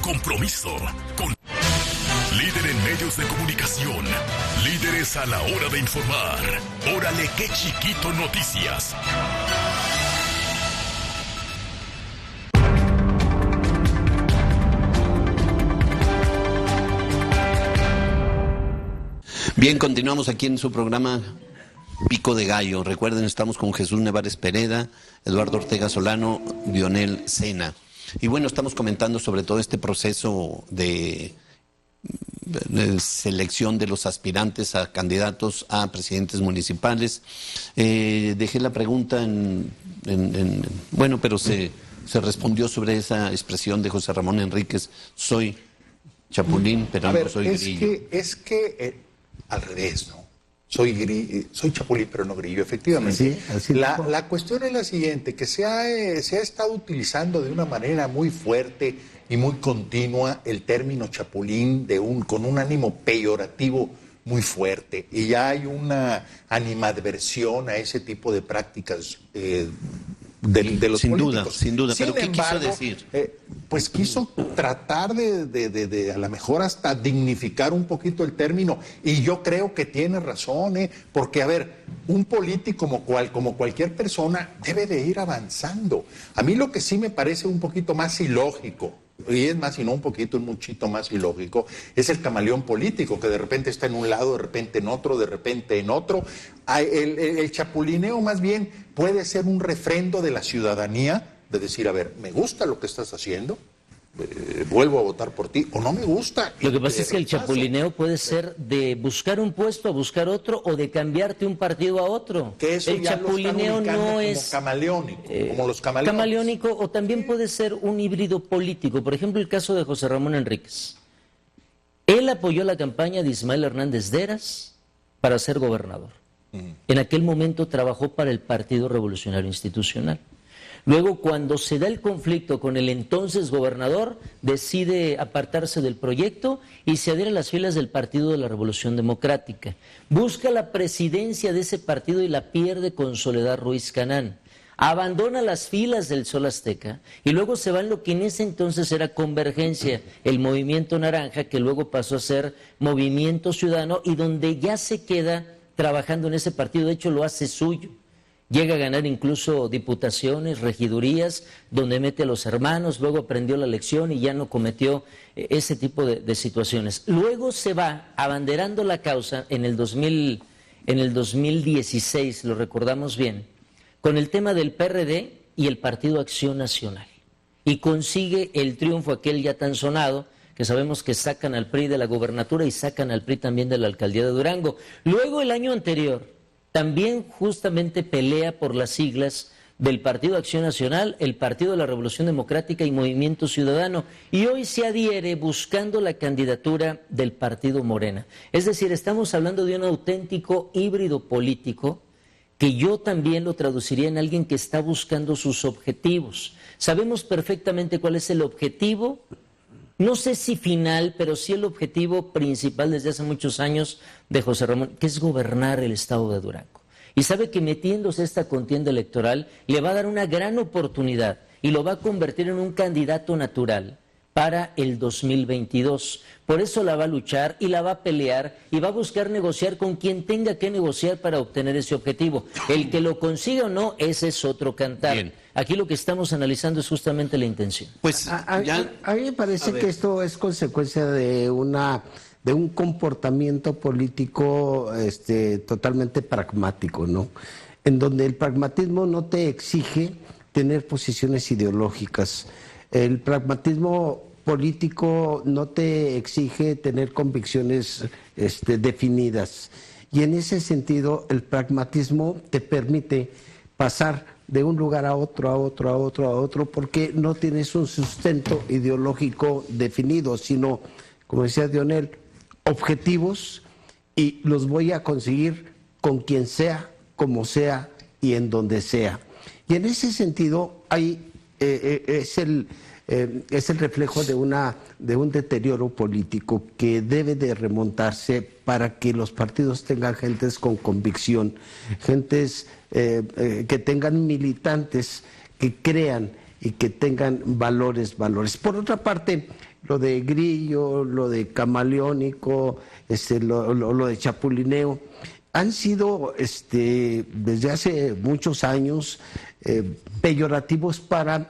[SPEAKER 8] Compromiso con líder en medios de comunicación, líderes a la hora de informar. Órale, qué chiquito noticias.
[SPEAKER 1] Bien, continuamos aquí en su programa Pico de Gallo. Recuerden, estamos con Jesús Nevares Pereda, Eduardo Ortega Solano, Dionel Sena. Y bueno, estamos comentando sobre todo este proceso de selección de los aspirantes a candidatos a presidentes municipales. Dejé la pregunta bueno, pero se respondió sobre esa expresión de José Ramón Enríquez: soy chapulín, pero no soy grillo.
[SPEAKER 3] Es que al revés, ¿no? O Soy chapulín, pero no grillo, efectivamente.
[SPEAKER 2] Sí, así
[SPEAKER 3] la cuestión es la siguiente, que se ha estado utilizando de una manera muy fuerte y muy continua el término chapulín con un ánimo peyorativo muy fuerte. Y ya hay una animadversión a ese tipo de prácticas de los políticos.
[SPEAKER 1] Sin duda, pero ¿qué quiso decir?
[SPEAKER 3] Pues quiso tratar de a lo mejor hasta dignificar un poquito el término, y yo creo que tiene razón, porque a ver, un político como cualquier persona debe de ir avanzando. A mí lo que sí me parece un poquito más ilógico, y es más, y no un poquito, un muchito más ilógico, es el camaleón político, que de repente está en un lado, de repente en otro, de repente en otro. El chapulineo más bien puede ser un refrendo de la ciudadanía, de decir, a ver, me gusta lo que estás haciendo, vuelvo a votar por ti, o no me gusta.
[SPEAKER 4] Lo que pasa es que el chapulineo puede ser de buscar un puesto a buscar otro, o de cambiarte un partido a otro.
[SPEAKER 3] Que eso
[SPEAKER 4] el
[SPEAKER 3] ya
[SPEAKER 4] chapulineo
[SPEAKER 3] lo
[SPEAKER 4] no
[SPEAKER 3] como
[SPEAKER 4] es
[SPEAKER 3] camaleónico, como los camaleones.
[SPEAKER 4] camaleónico, o también puede ser un híbrido político. Por ejemplo, el caso de José Ramón Enríquez. Él apoyó la campaña de Ismael Hernández de Eras para ser gobernador. En aquel momento trabajó para el Partido Revolucionario Institucional. Luego, cuando se da el conflicto con el entonces gobernador, decide apartarse del proyecto y se adhiere a las filas del Partido de la Revolución Democrática. Busca la presidencia de ese partido y la pierde con Soledad Ruiz Canán. Abandona las filas del Sol Azteca y luego se va en lo que en ese entonces era Convergencia, el Movimiento Naranja, que luego pasó a ser Movimiento Ciudadano, y donde ya se queda trabajando en ese partido. De hecho, lo hace suyo. Llega a ganar incluso diputaciones, regidurías, donde mete a los hermanos. Luego aprendió la lección y ya no cometió ese tipo de situaciones. Luego se va abanderando la causa en el 2016, lo recordamos bien, con el tema del PRD y el Partido Acción Nacional. Y consigue el triunfo aquel ya tan sonado, que sabemos que sacan al PRI de la gobernatura y sacan al PRI también de la alcaldía de Durango. Luego, el año anterior, también justamente pelea por las siglas del Partido Acción Nacional, el Partido de la Revolución Democrática y Movimiento Ciudadano, y hoy se adhiere buscando la candidatura del Partido Morena. Es decir, estamos hablando de un auténtico híbrido político, que yo también lo traduciría en alguien que está buscando sus objetivos. Sabemos perfectamente cuál es el objetivo, no sé si final, pero sí el objetivo principal desde hace muchos años de José Ramón, que es gobernar el estado de Durango. Y sabe que metiéndose esta contienda electoral le va a dar una gran oportunidad y lo va a convertir en un candidato natural para el 2022. Por eso la va a luchar y la va a pelear y va a buscar negociar con quien tenga que negociar para obtener ese objetivo. El que lo consiga o no, ese es otro cantar. Bien. Aquí lo que estamos analizando es justamente la intención.
[SPEAKER 2] Pues a mí me parece que esto es consecuencia de un comportamiento político totalmente pragmático, ¿no? En donde el pragmatismo no te exige tener posiciones ideológicas. El pragmatismo político no te exige tener convicciones definidas. Y en ese sentido, el pragmatismo te permite pasar de un lugar a otro, porque no tienes un sustento ideológico definido, sino, como decía Dionel, objetivos, y los voy a conseguir con quien sea, como sea y en donde sea. Y en ese sentido es el reflejo de un deterioro político que debe de remontarse para que los partidos tengan gentes con convicción, gentes que tengan militantes que crean y que tengan valores. Por otra parte, lo de grillo, lo de camaleónico, lo de chapulineo, han sido desde hace muchos años peyorativos para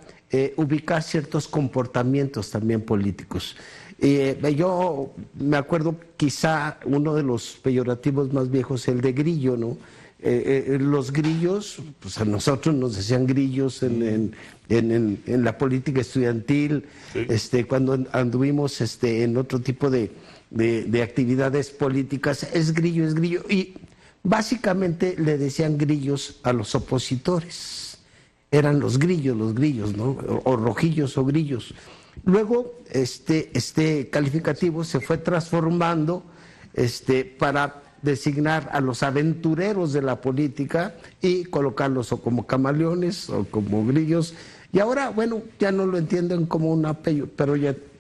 [SPEAKER 2] ubicar ciertos comportamientos también políticos. Yo me acuerdo quizá uno de los peyorativos más viejos, el de grillo, ¿no? Los grillos, pues a nosotros nos decían grillos en la política estudiantil, sí. Cuando anduvimos en otro tipo de actividades políticas, es grillo, y básicamente le decían grillos a los opositores. Eran los grillos, ¿no? O rojillos o grillos. Luego, este calificativo se fue transformando para designar a los aventureros de la política y colocarlos o como camaleones o como grillos. Y ahora, bueno, ya no lo entienden como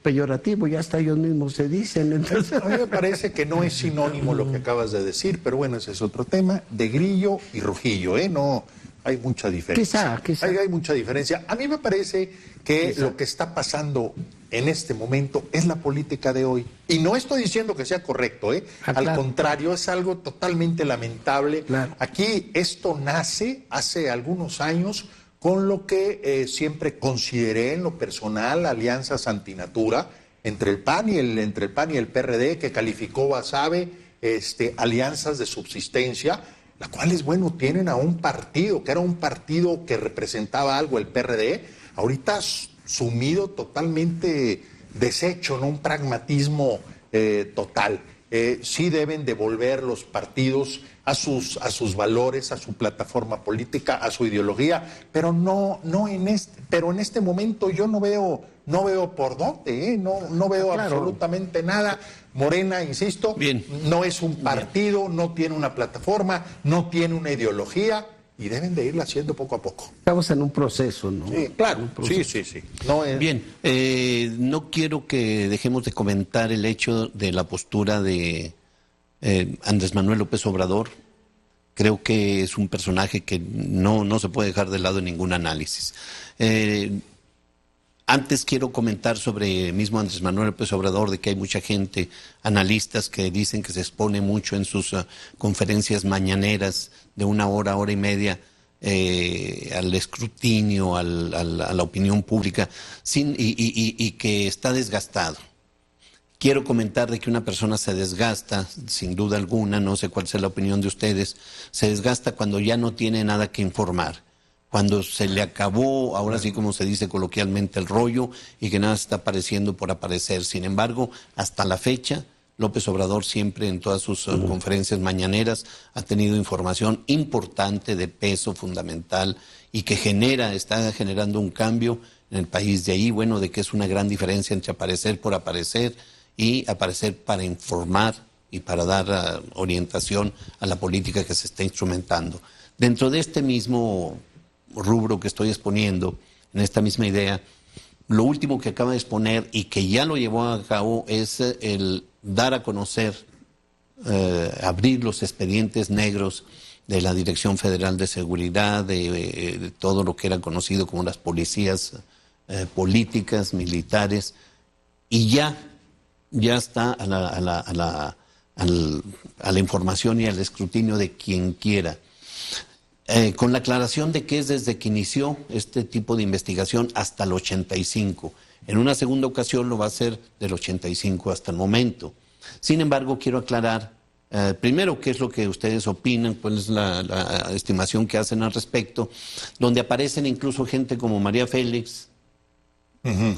[SPEAKER 2] peyorativo, ya hasta ellos mismos se dicen. Entonces...
[SPEAKER 3] A mí me parece que no es sinónimo lo que acabas de decir, pero bueno, ese es otro tema, de grillo y rujillo, ¿eh? No, hay mucha diferencia.
[SPEAKER 2] Quizá.
[SPEAKER 3] Hay mucha diferencia. A mí me parece que lo que está pasando en este momento es la política de hoy. Y no estoy diciendo que sea correcto, ¿eh? Al contrario, es algo totalmente lamentable.
[SPEAKER 2] Claro.
[SPEAKER 3] Aquí esto nace hace algunos años con lo que siempre consideré en lo personal alianzas antinatura entre el PAN y el PRD, que calificó Basabe alianzas de subsistencia, las cuales, bueno, tienen a un partido, que era un partido que representaba algo, el PRD, ahorita sumido totalmente deshecho, ¿no? Un pragmatismo total. Sí deben devolver los partidos a sus valores, a su plataforma política, a su ideología, pero en este momento yo no veo por dónde, no veo absolutamente nada. Morena, insisto, no es un partido, no tiene una plataforma, no tiene una ideología, y deben de irla haciendo poco a poco.
[SPEAKER 2] Estamos en un proceso, ¿no?
[SPEAKER 3] Sí, claro. Sí.
[SPEAKER 1] Bien, no quiero que dejemos de comentar el hecho de la postura de Andrés Manuel López Obrador. Creo que es un personaje que no se puede dejar de lado en ningún análisis. Antes quiero comentar sobre mismo Andrés Manuel López Obrador, de que hay mucha gente, analistas, que dicen que se expone mucho en sus conferencias mañaneras de 1 hora, hora y media, al escrutinio, a la opinión pública, y que está desgastado. Quiero comentar de que una persona se desgasta, sin duda alguna, no sé cuál sea la opinión de ustedes, se desgasta cuando ya no tiene nada que informar, cuando se le acabó, ahora sí como se dice coloquialmente, el rollo, y que nada está apareciendo por aparecer. Sin embargo, hasta la fecha, López Obrador siempre en todas sus conferencias mañaneras ha tenido información importante, de peso fundamental, y que está generando un cambio en el país. De ahí, bueno, de que es una gran diferencia entre aparecer por aparecer y aparecer para informar y para dar orientación a la política que se está instrumentando. Dentro de este mismo rubro que estoy exponiendo, en esta misma idea, lo último que acaba de exponer y que ya lo llevó a cabo es el dar a conocer, abrir los expedientes negros de la Dirección Federal de Seguridad, de todo lo que era conocido como las policías políticas, militares, y ya está a la información y al escrutinio de quien quiera. Con la aclaración de que es desde que inició este tipo de investigación hasta el 85. En una segunda ocasión lo va a hacer del 85 hasta el momento. Sin embargo, quiero aclarar primero qué es lo que ustedes opinan, cuál es la estimación que hacen al respecto, donde aparecen incluso gente como María Félix,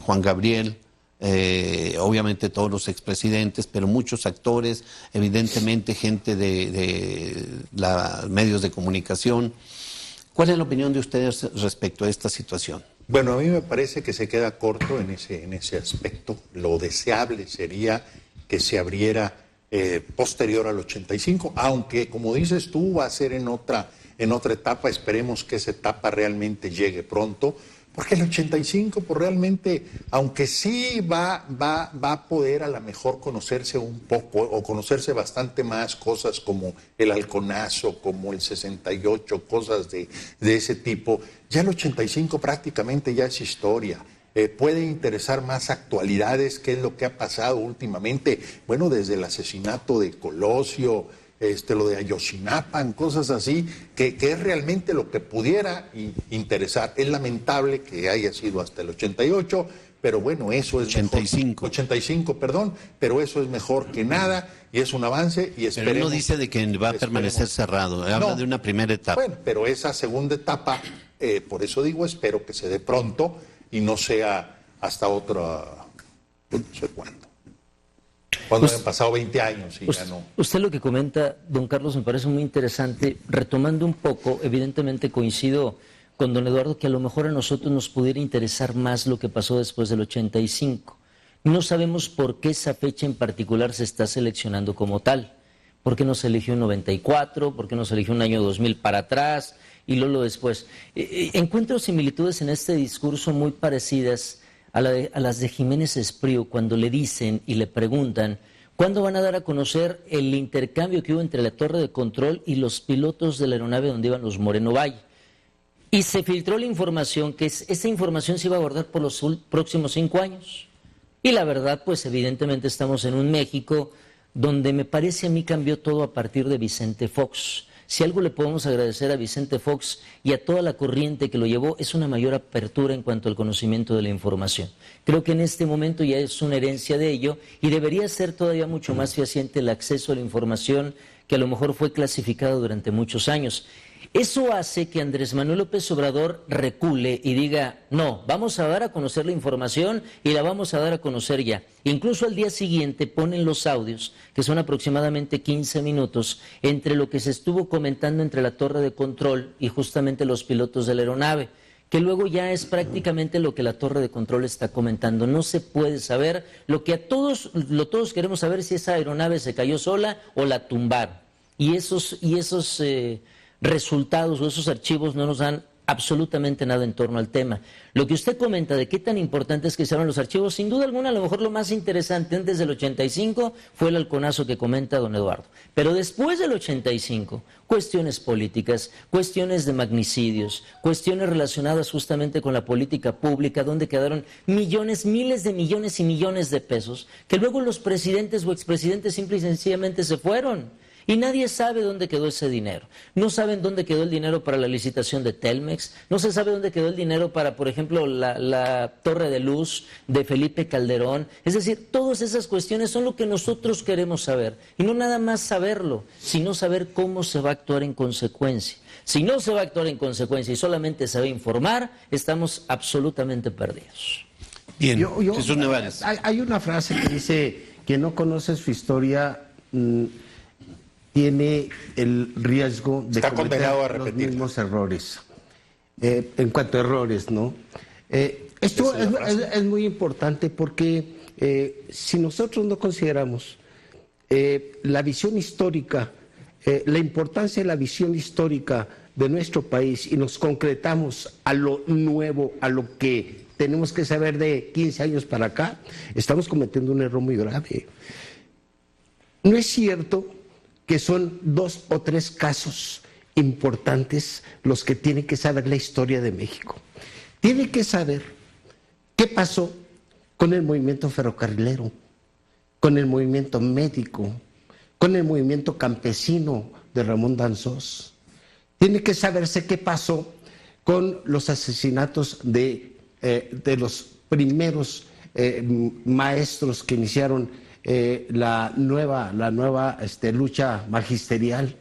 [SPEAKER 1] Juan Gabriel, obviamente todos los expresidentes, pero muchos actores, evidentemente gente de medios de comunicación. ¿Cuál es la opinión de ustedes respecto a esta situación?
[SPEAKER 3] Bueno, a mí me parece que se queda corto en ese aspecto. Lo deseable sería que se abriera posterior al 85, aunque, como dices tú, va a ser en otra etapa. Esperemos que esa etapa realmente llegue pronto. Porque el 85, pues realmente, aunque sí va a poder a lo mejor conocerse un poco, o conocerse bastante más cosas como el halconazo, como el 68, cosas de ese tipo, ya el 85 prácticamente ya es historia. Puede interesar más actualidades, qué es lo que ha pasado últimamente, bueno, desde el asesinato de Colosio, lo de Ayotzinapa, cosas así, que es realmente lo que pudiera interesar. Es lamentable que haya sido hasta el 88, pero bueno, eso es
[SPEAKER 1] 85.
[SPEAKER 3] 85, perdón, pero eso es mejor que nada y es un avance y esperemos.
[SPEAKER 1] Pero no dice de que va a permanecer cerrado, habla de una primera etapa.
[SPEAKER 3] Bueno, pero esa segunda etapa, por eso digo, espero que se dé pronto y no sea hasta otra, no sé cuándo. Cuando han pasado 20 años y ya no.
[SPEAKER 4] Usted lo que comenta, don Carlos, me parece muy interesante. Retomando un poco, evidentemente coincido con don Eduardo que a lo mejor a nosotros nos pudiera interesar más lo que pasó después del 85. No sabemos por qué esa fecha en particular se está seleccionando como tal. ¿Por qué no se eligió en 94? ¿Por qué no se eligió un año 2000 para atrás? Y luego después. Encuentro similitudes en este discurso muy parecidas a las de Jiménez Espriu, cuando le dicen y le preguntan ¿cuándo van a dar a conocer el intercambio que hubo entre la torre de control y los pilotos de la aeronave donde iban los Moreno Valle? Y se filtró la información, que esa información se iba a guardar por los próximos 5 años. Y la verdad, pues evidentemente estamos en un México donde me parece a mí cambió todo a partir de Vicente Fox. Si algo le podemos agradecer a Vicente Fox y a toda la corriente que lo llevó, es una mayor apertura en cuanto al conocimiento de la información. Creo que en este momento ya es una herencia de ello y debería ser todavía mucho más fehaciente el acceso a la información que a lo mejor fue clasificada durante muchos años. Eso hace que Andrés Manuel López Obrador recule y diga, no, vamos a dar a conocer la información y la vamos a dar a conocer ya. Incluso al día siguiente ponen los audios, que son aproximadamente 15 minutos, entre lo que se estuvo comentando entre la torre de control y justamente los pilotos de la aeronave, que luego ya es prácticamente lo que la torre de control está comentando. No se puede saber lo que todos queremos saber, si esa aeronave se cayó sola o la tumbaron. Y esos resultados o esos archivos no nos dan absolutamente nada en torno al tema. Lo que usted comenta de qué tan importante es que se abran los archivos, sin duda alguna, a lo mejor lo más interesante antes del 85 fue el halconazo que comenta don Eduardo. Pero después del 85, cuestiones políticas, cuestiones de magnicidios, cuestiones relacionadas justamente con la política pública, donde quedaron millones, miles de millones y millones de pesos, que luego los presidentes o expresidentes simple y sencillamente se fueron. Y nadie sabe dónde quedó ese dinero. No saben dónde quedó el dinero para la licitación de Telmex, no se sabe dónde quedó el dinero para, por ejemplo, la torre de luz de Felipe Calderón. Es decir, todas esas cuestiones son lo que nosotros queremos saber. Y no nada más saberlo, sino saber cómo se va a actuar en consecuencia. Si no se va a actuar en consecuencia y solamente se va a informar, estamos absolutamente perdidos.
[SPEAKER 1] Bien, Jesús Nevares.
[SPEAKER 2] Hay una frase que dice, quien no conoce su historia tiene el riesgo de cometer los mismos errores. En cuanto a errores, ¿no? Esto es muy importante porque si nosotros no consideramos la visión histórica, la importancia de la visión histórica de nuestro país y nos concretamos a lo nuevo, a lo que tenemos que saber de 15 años para acá, estamos cometiendo un error muy grave. No es cierto que son 2 o 3 casos importantes los que tiene que saber la historia de México. Tiene que saber qué pasó con el movimiento ferrocarrilero, con el movimiento médico, con el movimiento campesino de Ramón Danzós. Tiene que saberse qué pasó con los asesinatos de los primeros maestros que iniciaron la nueva lucha magisterial.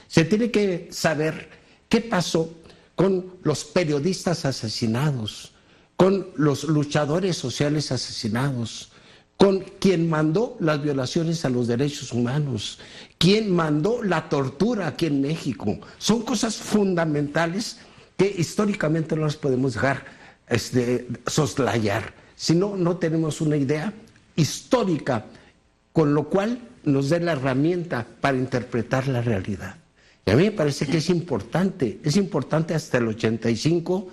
[SPEAKER 2] Se tiene que saber qué pasó con los periodistas asesinados, con los luchadores sociales asesinados, con quien mandó las violaciones a los derechos humanos, quien mandó la tortura aquí en México. Son cosas fundamentales que históricamente no las podemos dejar soslayar. Si no, no tenemos una idea histórica con lo cual nos dé la herramienta para interpretar la realidad. Y a mí me parece que es importante hasta el 85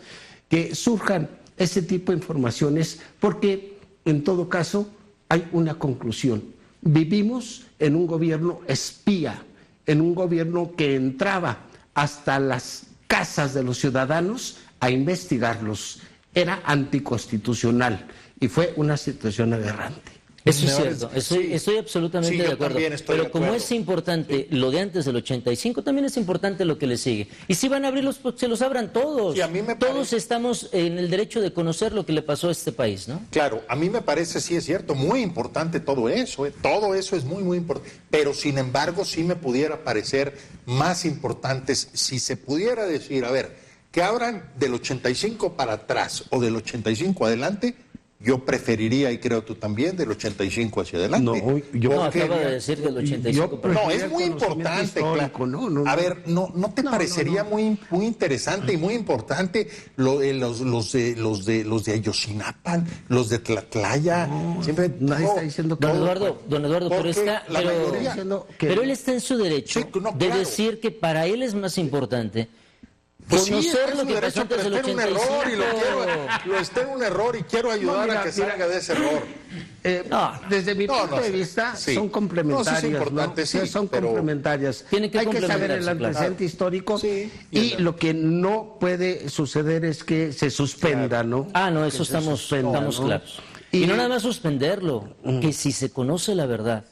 [SPEAKER 2] que surjan este tipo de informaciones, porque en todo caso hay una conclusión. Vivimos en un gobierno espía, en un gobierno que entraba hasta las casas de los ciudadanos a investigarlos. Era anticonstitucional y fue una situación aberrante.
[SPEAKER 4] Eso es cierto, estoy absolutamente de acuerdo, pero como es importante lo de antes del 85, también es importante lo que le sigue. Y si van a abrirlos, pues se los abran todos. Sí, todos estamos en el derecho de conocer lo que le pasó a este país, ¿no?
[SPEAKER 3] Claro, a mí me parece, sí es cierto, muy importante todo eso es muy, muy importante, pero sin embargo sí me pudiera parecer más importantes si se pudiera decir, a ver, que abran del 85 para atrás o del 85 adelante, Yo preferiría, y creo tú también, del 85 hacia adelante.
[SPEAKER 4] No, acaba de decir del 85.
[SPEAKER 3] No, es muy importante, claro. A ver, ¿no te parecería muy interesante y muy importante los de Ayotzinapa, los de Tlatlaya? Siempre
[SPEAKER 2] nadie está diciendo que...
[SPEAKER 4] Don Eduardo, pero él está en su derecho de decir que para él es más importante conocer lo que pasó antes del 85.
[SPEAKER 3] Está en un error y quiero ayudar a que salga de ese error.
[SPEAKER 2] Desde mi punto de vista, son complementarias. Son complementarias.
[SPEAKER 4] Hay que
[SPEAKER 2] saber el antecedente histórico y lo que no puede suceder es que se suspenda, ¿no?
[SPEAKER 4] No, eso estamos claros. Y no nada más suspenderlo, que si se conoce la verdad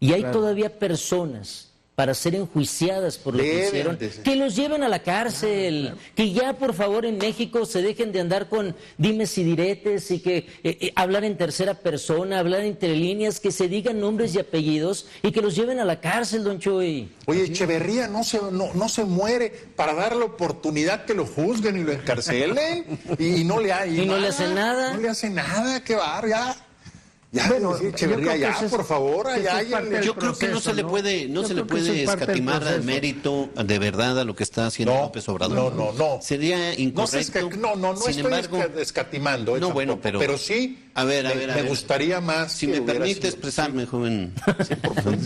[SPEAKER 4] y hay todavía personas para ser enjuiciadas por lo que hicieron, que los lleven a la cárcel, que ya por favor en México se dejen de andar con dimes y diretes y que hablar en tercera persona, hablar entre líneas, que se digan nombres y apellidos y que los lleven a la cárcel, don Chuy.
[SPEAKER 3] Oye, Echeverría no se muere para dar la oportunidad que lo juzguen y lo encarcelen y no le
[SPEAKER 4] hace nada.
[SPEAKER 3] No le hace nada, qué barbaridad. Echeverría, por favor,
[SPEAKER 1] yo creo que no se le puede escatimar al mérito de verdad a lo que está haciendo López Obrador.
[SPEAKER 3] No.
[SPEAKER 1] Sería incorrecto.
[SPEAKER 3] No estoy escatimando. Pero sí, me gustaría más.
[SPEAKER 1] Si me permite expresarme, joven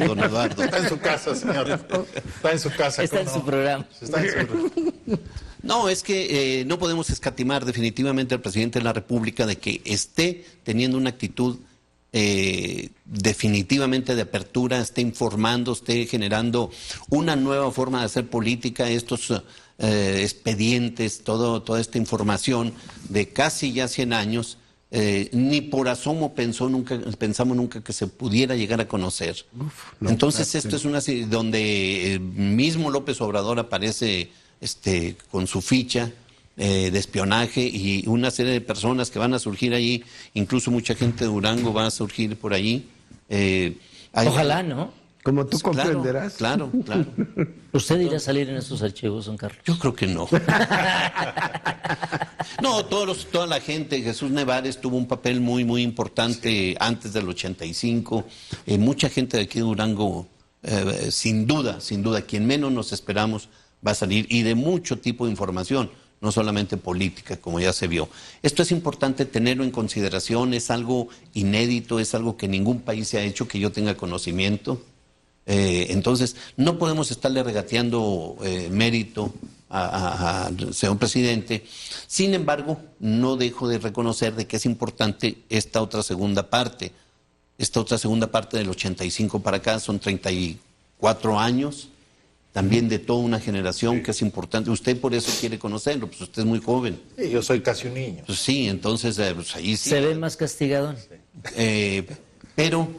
[SPEAKER 1] don Eduardo.
[SPEAKER 3] Está en su casa, señor. Está en su casa.
[SPEAKER 4] Está en su programa.
[SPEAKER 1] No, es que no podemos escatimar definitivamente al presidente de la República de que esté teniendo una actitud definitivamente de apertura, esté informando, esté generando una nueva forma de hacer política, estos expedientes, toda esta información de casi ya 100 años, ni por asomo pensamos nunca que se pudiera llegar a conocer. Entonces esto es una donde mismo López Obrador aparece con su ficha de espionaje y una serie de personas que van a surgir allí, incluso mucha gente de Durango va a surgir por allí.
[SPEAKER 4] Ojalá, ¿no?
[SPEAKER 2] Como tú comprenderás.
[SPEAKER 1] Claro.
[SPEAKER 4] ¿Usted irá a salir en esos archivos, don Carlos?
[SPEAKER 1] Yo creo que no. No, toda la gente, Jesús Nevares tuvo un papel muy, muy importante antes del 85. Mucha gente de aquí de Durango, sin duda, quien menos nos esperamos, va a salir, y de mucho tipo de información, no solamente política, como ya se vio. Esto es importante tenerlo en consideración, es algo inédito, es algo que ningún país se ha hecho que yo tenga conocimiento. Entonces, no podemos estarle regateando mérito al señor presidente. Sin embargo, no dejo de reconocer de que es importante esta otra segunda parte del 85 para acá, son 34 años. También de toda una generación que es importante. Usted por eso quiere conocerlo, pues usted es muy joven.
[SPEAKER 3] Sí, yo soy casi un niño.
[SPEAKER 1] Pues sí, entonces pues ahí sí.
[SPEAKER 4] Se ve más castigado.
[SPEAKER 1] Pero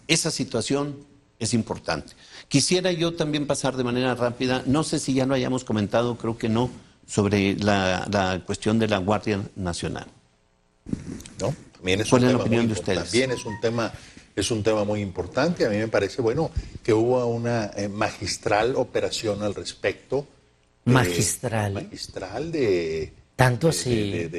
[SPEAKER 1] esa situación es importante. Quisiera yo también pasar de manera rápida, no sé si ya lo hayamos comentado, creo que no, sobre la cuestión de la Guardia Nacional.
[SPEAKER 3] No, también es
[SPEAKER 1] ¿Cuál es la opinión de ustedes?
[SPEAKER 3] También es un tema muy importante. A mí me parece, que hubo una magistral operación al respecto.
[SPEAKER 4] Magistral.
[SPEAKER 3] Magistral de...
[SPEAKER 4] ¿Tanto así?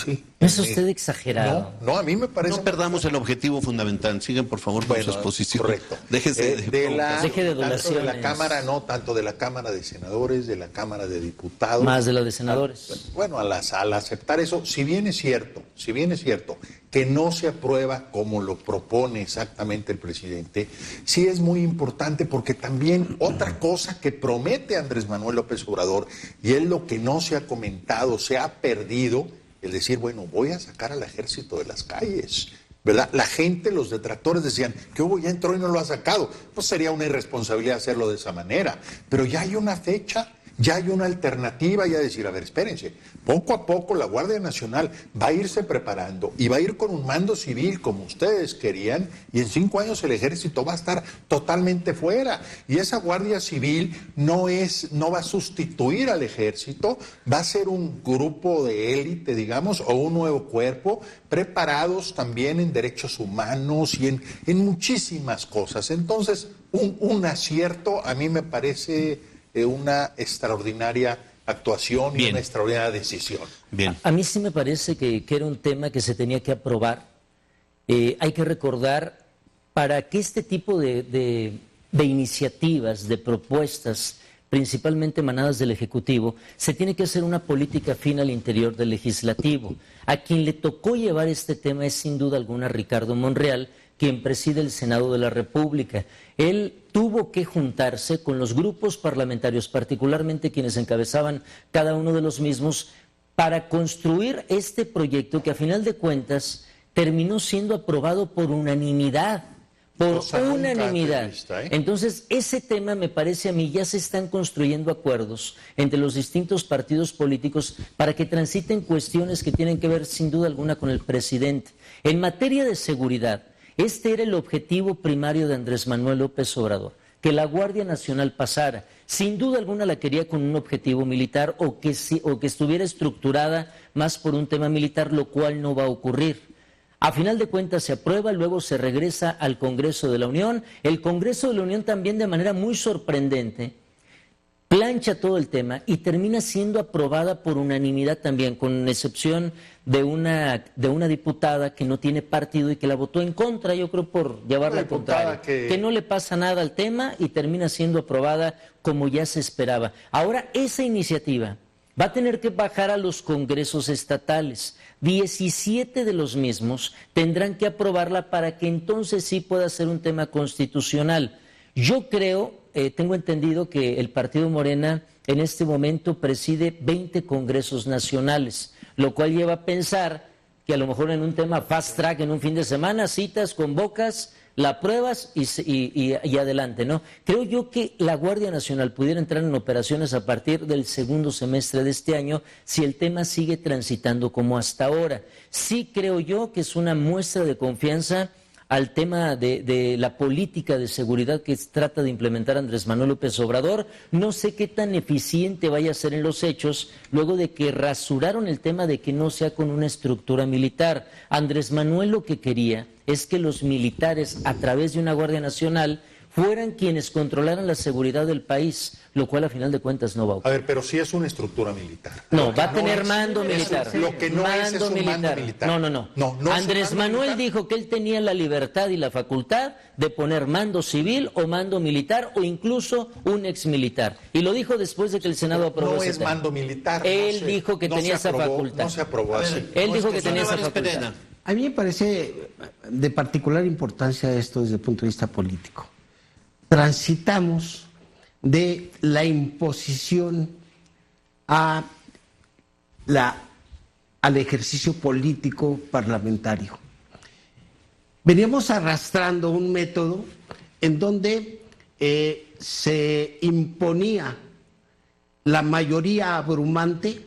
[SPEAKER 3] Sí.
[SPEAKER 4] ¿Es usted exagerado?
[SPEAKER 3] No, a mí me parece...
[SPEAKER 1] No perdamos el objetivo fundamental. Sigan, por favor, con su exposición.
[SPEAKER 3] Correcto.
[SPEAKER 1] Déjese
[SPEAKER 4] deje de donaciones.
[SPEAKER 3] Tanto de la Cámara de Senadores, de la Cámara de Diputados.
[SPEAKER 4] Más de la de senadores.
[SPEAKER 3] Al aceptar eso, si bien es cierto que no se aprueba como lo propone exactamente el presidente, sí es muy importante porque también otra cosa que promete Andrés Manuel López Obrador, y es lo que no se ha comentado, se ha perdido, el decir, voy a sacar al ejército de las calles, ¿verdad? La gente, los detractores decían que ya entró y no lo ha sacado. Pues sería una irresponsabilidad hacerlo de esa manera. Pero ya hay una fecha, ya hay una alternativa, ya decir, a ver, espérense, poco a poco la Guardia Nacional va a irse preparando y va a ir con un mando civil como ustedes querían, y en 5 años el ejército va a estar totalmente fuera, y esa Guardia Civil no va a sustituir al ejército, va a ser un grupo de élite, digamos, o un nuevo cuerpo, preparados también en derechos humanos y en muchísimas cosas. Entonces, un acierto, a mí me parece una extraordinaria actuación y una extraordinaria decisión.
[SPEAKER 1] Bien.
[SPEAKER 4] A mí sí me parece que era un tema que se tenía que aprobar. Hay que recordar, para que este tipo de iniciativas, de propuestas, principalmente emanadas del Ejecutivo, se tiene que hacer una política fina al interior del Legislativo. A quien le tocó llevar este tema es sin duda alguna Ricardo Monreal, quien preside el Senado de la República. Él tuvo que juntarse con los grupos parlamentarios, particularmente quienes encabezaban cada uno de los mismos, para construir este proyecto que a final de cuentas terminó siendo aprobado por unanimidad. Por unanimidad. Entonces, ese tema me parece a mí, ya se están construyendo acuerdos entre los distintos partidos políticos para que transiten cuestiones que tienen que ver sin duda alguna con el presidente. En materia de seguridad, este era el objetivo primario de Andrés Manuel López Obrador, que la Guardia Nacional pasara. Sin duda alguna la quería con un objetivo militar o que estuviera estructurada más por un tema militar, lo cual no va a ocurrir. A final de cuentas se aprueba, luego se regresa al Congreso de la Unión. El Congreso de la Unión también, de manera muy sorprendente, plancha todo el tema y termina siendo aprobada por unanimidad también, con excepción de una diputada que no tiene partido y que la votó en contra, yo creo, por llevarla al contrario. Que no le pasa nada al tema y termina siendo aprobada como ya se esperaba. Ahora, esa iniciativa va a tener que bajar a los congresos estatales. 17 de los mismos tendrán que aprobarla para que entonces sí pueda ser un tema constitucional. Yo creo, tengo entendido que el partido Morena en este momento preside 20 congresos nacionales, lo cual lleva a pensar que a lo mejor en un tema fast track, en un fin de semana, citas, convocas, la apruebas y adelante, ¿no? Creo yo que la Guardia Nacional pudiera entrar en operaciones a partir del segundo semestre de este año si el tema sigue transitando como hasta ahora. Sí creo yo que es una muestra de confianza al tema de la política de seguridad que trata de implementar Andrés Manuel López Obrador. No sé qué tan eficiente vaya a ser en los hechos luego de que rasuraron el tema de que no sea con una estructura militar. Andrés Manuel lo que quería es que los militares, a través de una Guardia Nacional, fueran quienes controlaran la seguridad del país, lo cual a final de cuentas no va a ocurrir.
[SPEAKER 3] A ver, pero sí es una estructura militar.
[SPEAKER 4] No, va a tener mando militar.
[SPEAKER 3] Lo que no es un mando militar.
[SPEAKER 4] No. Andrés Manuel dijo que él tenía la libertad y la facultad de poner mando civil o mando militar o incluso un exmilitar. Y lo dijo después de que el Senado aprobó ese tema.
[SPEAKER 3] No es mando militar.
[SPEAKER 4] Él dijo que tenía esa facultad.
[SPEAKER 3] No se aprobó así.
[SPEAKER 4] Él dijo que tenía esa facultad.
[SPEAKER 2] A mí me parece de particular importancia esto desde el punto de vista político. Transitamos de la imposición al ejercicio político parlamentario. Veníamos arrastrando un método en donde se imponía la mayoría abrumante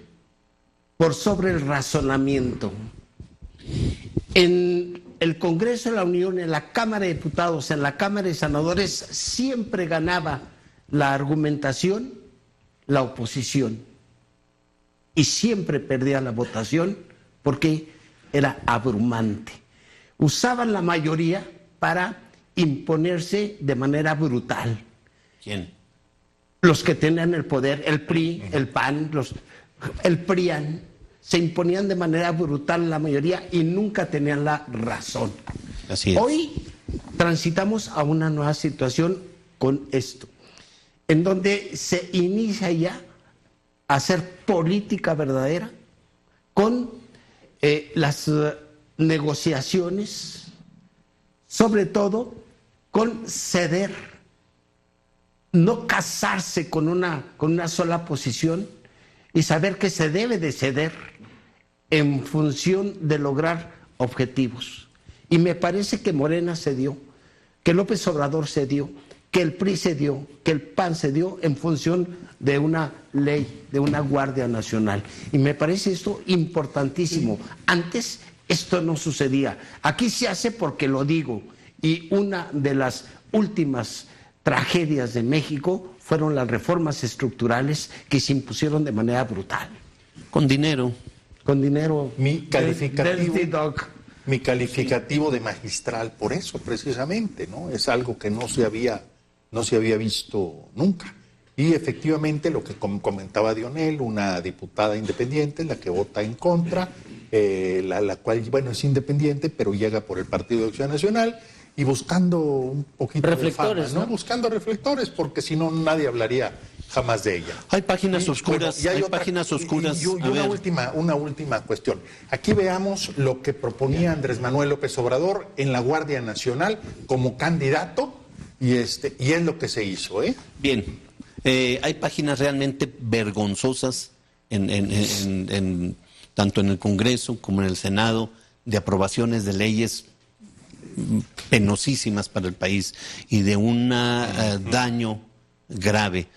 [SPEAKER 2] por sobre el razonamiento. En el Congreso de la Unión, en la Cámara de Diputados, en la Cámara de Senadores, siempre ganaba la argumentación, la oposición. Y siempre perdía la votación porque era abrumante. Usaban la mayoría para imponerse de manera brutal.
[SPEAKER 1] ¿Quién?
[SPEAKER 2] Los que tenían el poder, el PRI, el PAN, el PRIAN, se imponían de manera brutal la mayoría y nunca tenían la razón.
[SPEAKER 1] Así es.
[SPEAKER 2] Hoy transitamos a una nueva situación con esto, en donde se inicia ya a hacer política verdadera con las negociaciones, sobre todo con ceder, no casarse con una sola posición y saber que se debe de ceder en función de lograr objetivos. Y me parece que Morena cedió, que López Obrador cedió, que el PRI cedió, que el PAN cedió en función de una ley, de una Guardia Nacional. Y me parece esto importantísimo. Antes esto no sucedía. Aquí se hace porque lo digo. Y una de las últimas tragedias de México fueron las reformas estructurales que se impusieron de manera brutal.
[SPEAKER 1] Con dinero.
[SPEAKER 2] Con dinero.
[SPEAKER 3] Mi calificativo de magistral, por eso precisamente, ¿no? Es algo que no se había visto nunca. Y efectivamente lo que comentaba Dionel, una diputada independiente, la que vota en contra, la cual, bueno, es independiente, pero llega por el Partido de Acción Nacional y buscando un poquito
[SPEAKER 4] reflectores,
[SPEAKER 3] de fama, ¿no? Buscando reflectores, porque si no nadie hablaría jamás de ella.
[SPEAKER 1] Hay páginas oscuras,
[SPEAKER 3] bueno, hay
[SPEAKER 1] páginas oscuras.
[SPEAKER 3] Y una última cuestión. Aquí veamos lo que proponía Andrés Manuel López Obrador en la Guardia Nacional como candidato, y es lo que se hizo, ¿eh?
[SPEAKER 1] Bien, hay páginas realmente vergonzosas tanto en el Congreso como en el Senado, de aprobaciones de leyes penosísimas para el país y de un daño grave,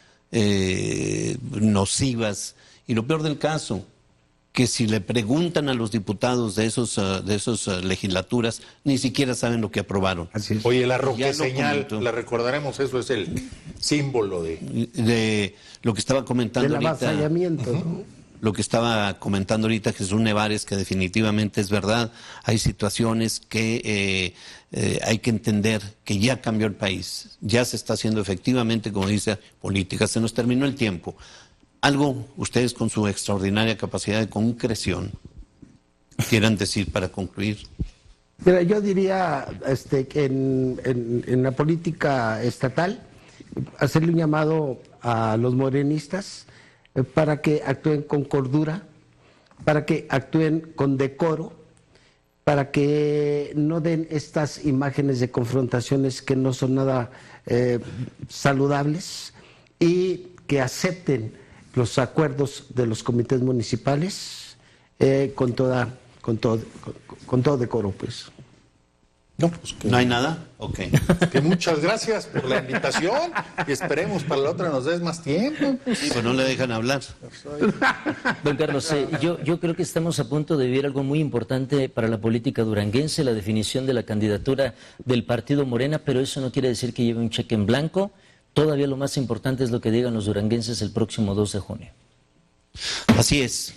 [SPEAKER 1] nocivas. Y lo peor del caso, que si le preguntan a los diputados de esas legislaturas, ni siquiera saben lo que aprobaron.
[SPEAKER 2] Así es.
[SPEAKER 3] Oye, la roqueseñal, la recordaremos, eso es el símbolo
[SPEAKER 1] de lo que estaba comentando
[SPEAKER 2] del
[SPEAKER 1] ahorita.
[SPEAKER 2] avasallamiento, ¿no?
[SPEAKER 1] Lo que estaba comentando ahorita Jesús Nevares, que definitivamente es verdad. Hay situaciones que hay que entender que ya cambió el país, ya se está haciendo efectivamente, como dice, política. Se nos terminó el tiempo. Algo, ustedes con su extraordinaria capacidad de concreción, quieran decir para concluir.
[SPEAKER 2] Mira, yo diría que en la política estatal, hacerle un llamado a los morenistas para que actúen con cordura, para que actúen con decoro, para que no den estas imágenes de confrontaciones que no son nada saludables, y que acepten los acuerdos de los comités municipales con todo decoro, pues.
[SPEAKER 3] No, pues que,
[SPEAKER 1] ¿No hay nada? Ok.
[SPEAKER 3] Que muchas gracias por la invitación y esperemos para la otra nos des más tiempo.
[SPEAKER 1] Sí, pues no le dejan hablar.
[SPEAKER 4] Don Carlos, yo creo que estamos a punto de vivir algo muy importante para la política duranguense, la definición de la candidatura del partido Morena, pero eso no quiere decir que lleve un cheque en blanco. Todavía lo más importante es lo que digan los duranguenses el próximo 2 de junio.
[SPEAKER 1] Así es.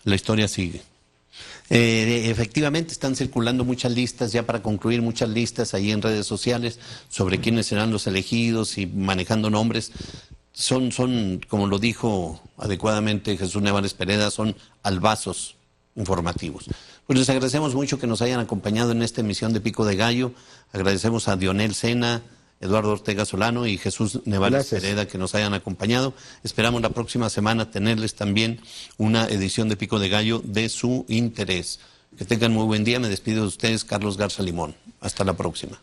[SPEAKER 1] La historia sigue. Efectivamente están circulando muchas listas, ya para concluir, muchas listas ahí en redes sociales sobre quiénes serán los elegidos y manejando nombres. Son, como lo dijo adecuadamente Jesús Nevares Pereda, son albazos informativos. Pues les agradecemos mucho que nos hayan acompañado en esta emisión de Pico de Gallo. Agradecemos a Dionel Sena, Eduardo Ortega Solano y Jesús Nevares Pereda que nos hayan acompañado. Esperamos la próxima semana tenerles también una edición de Pico de Gallo de su interés. Que tengan muy buen día. Me despido de ustedes, Carlos Garza Limón. Hasta la próxima.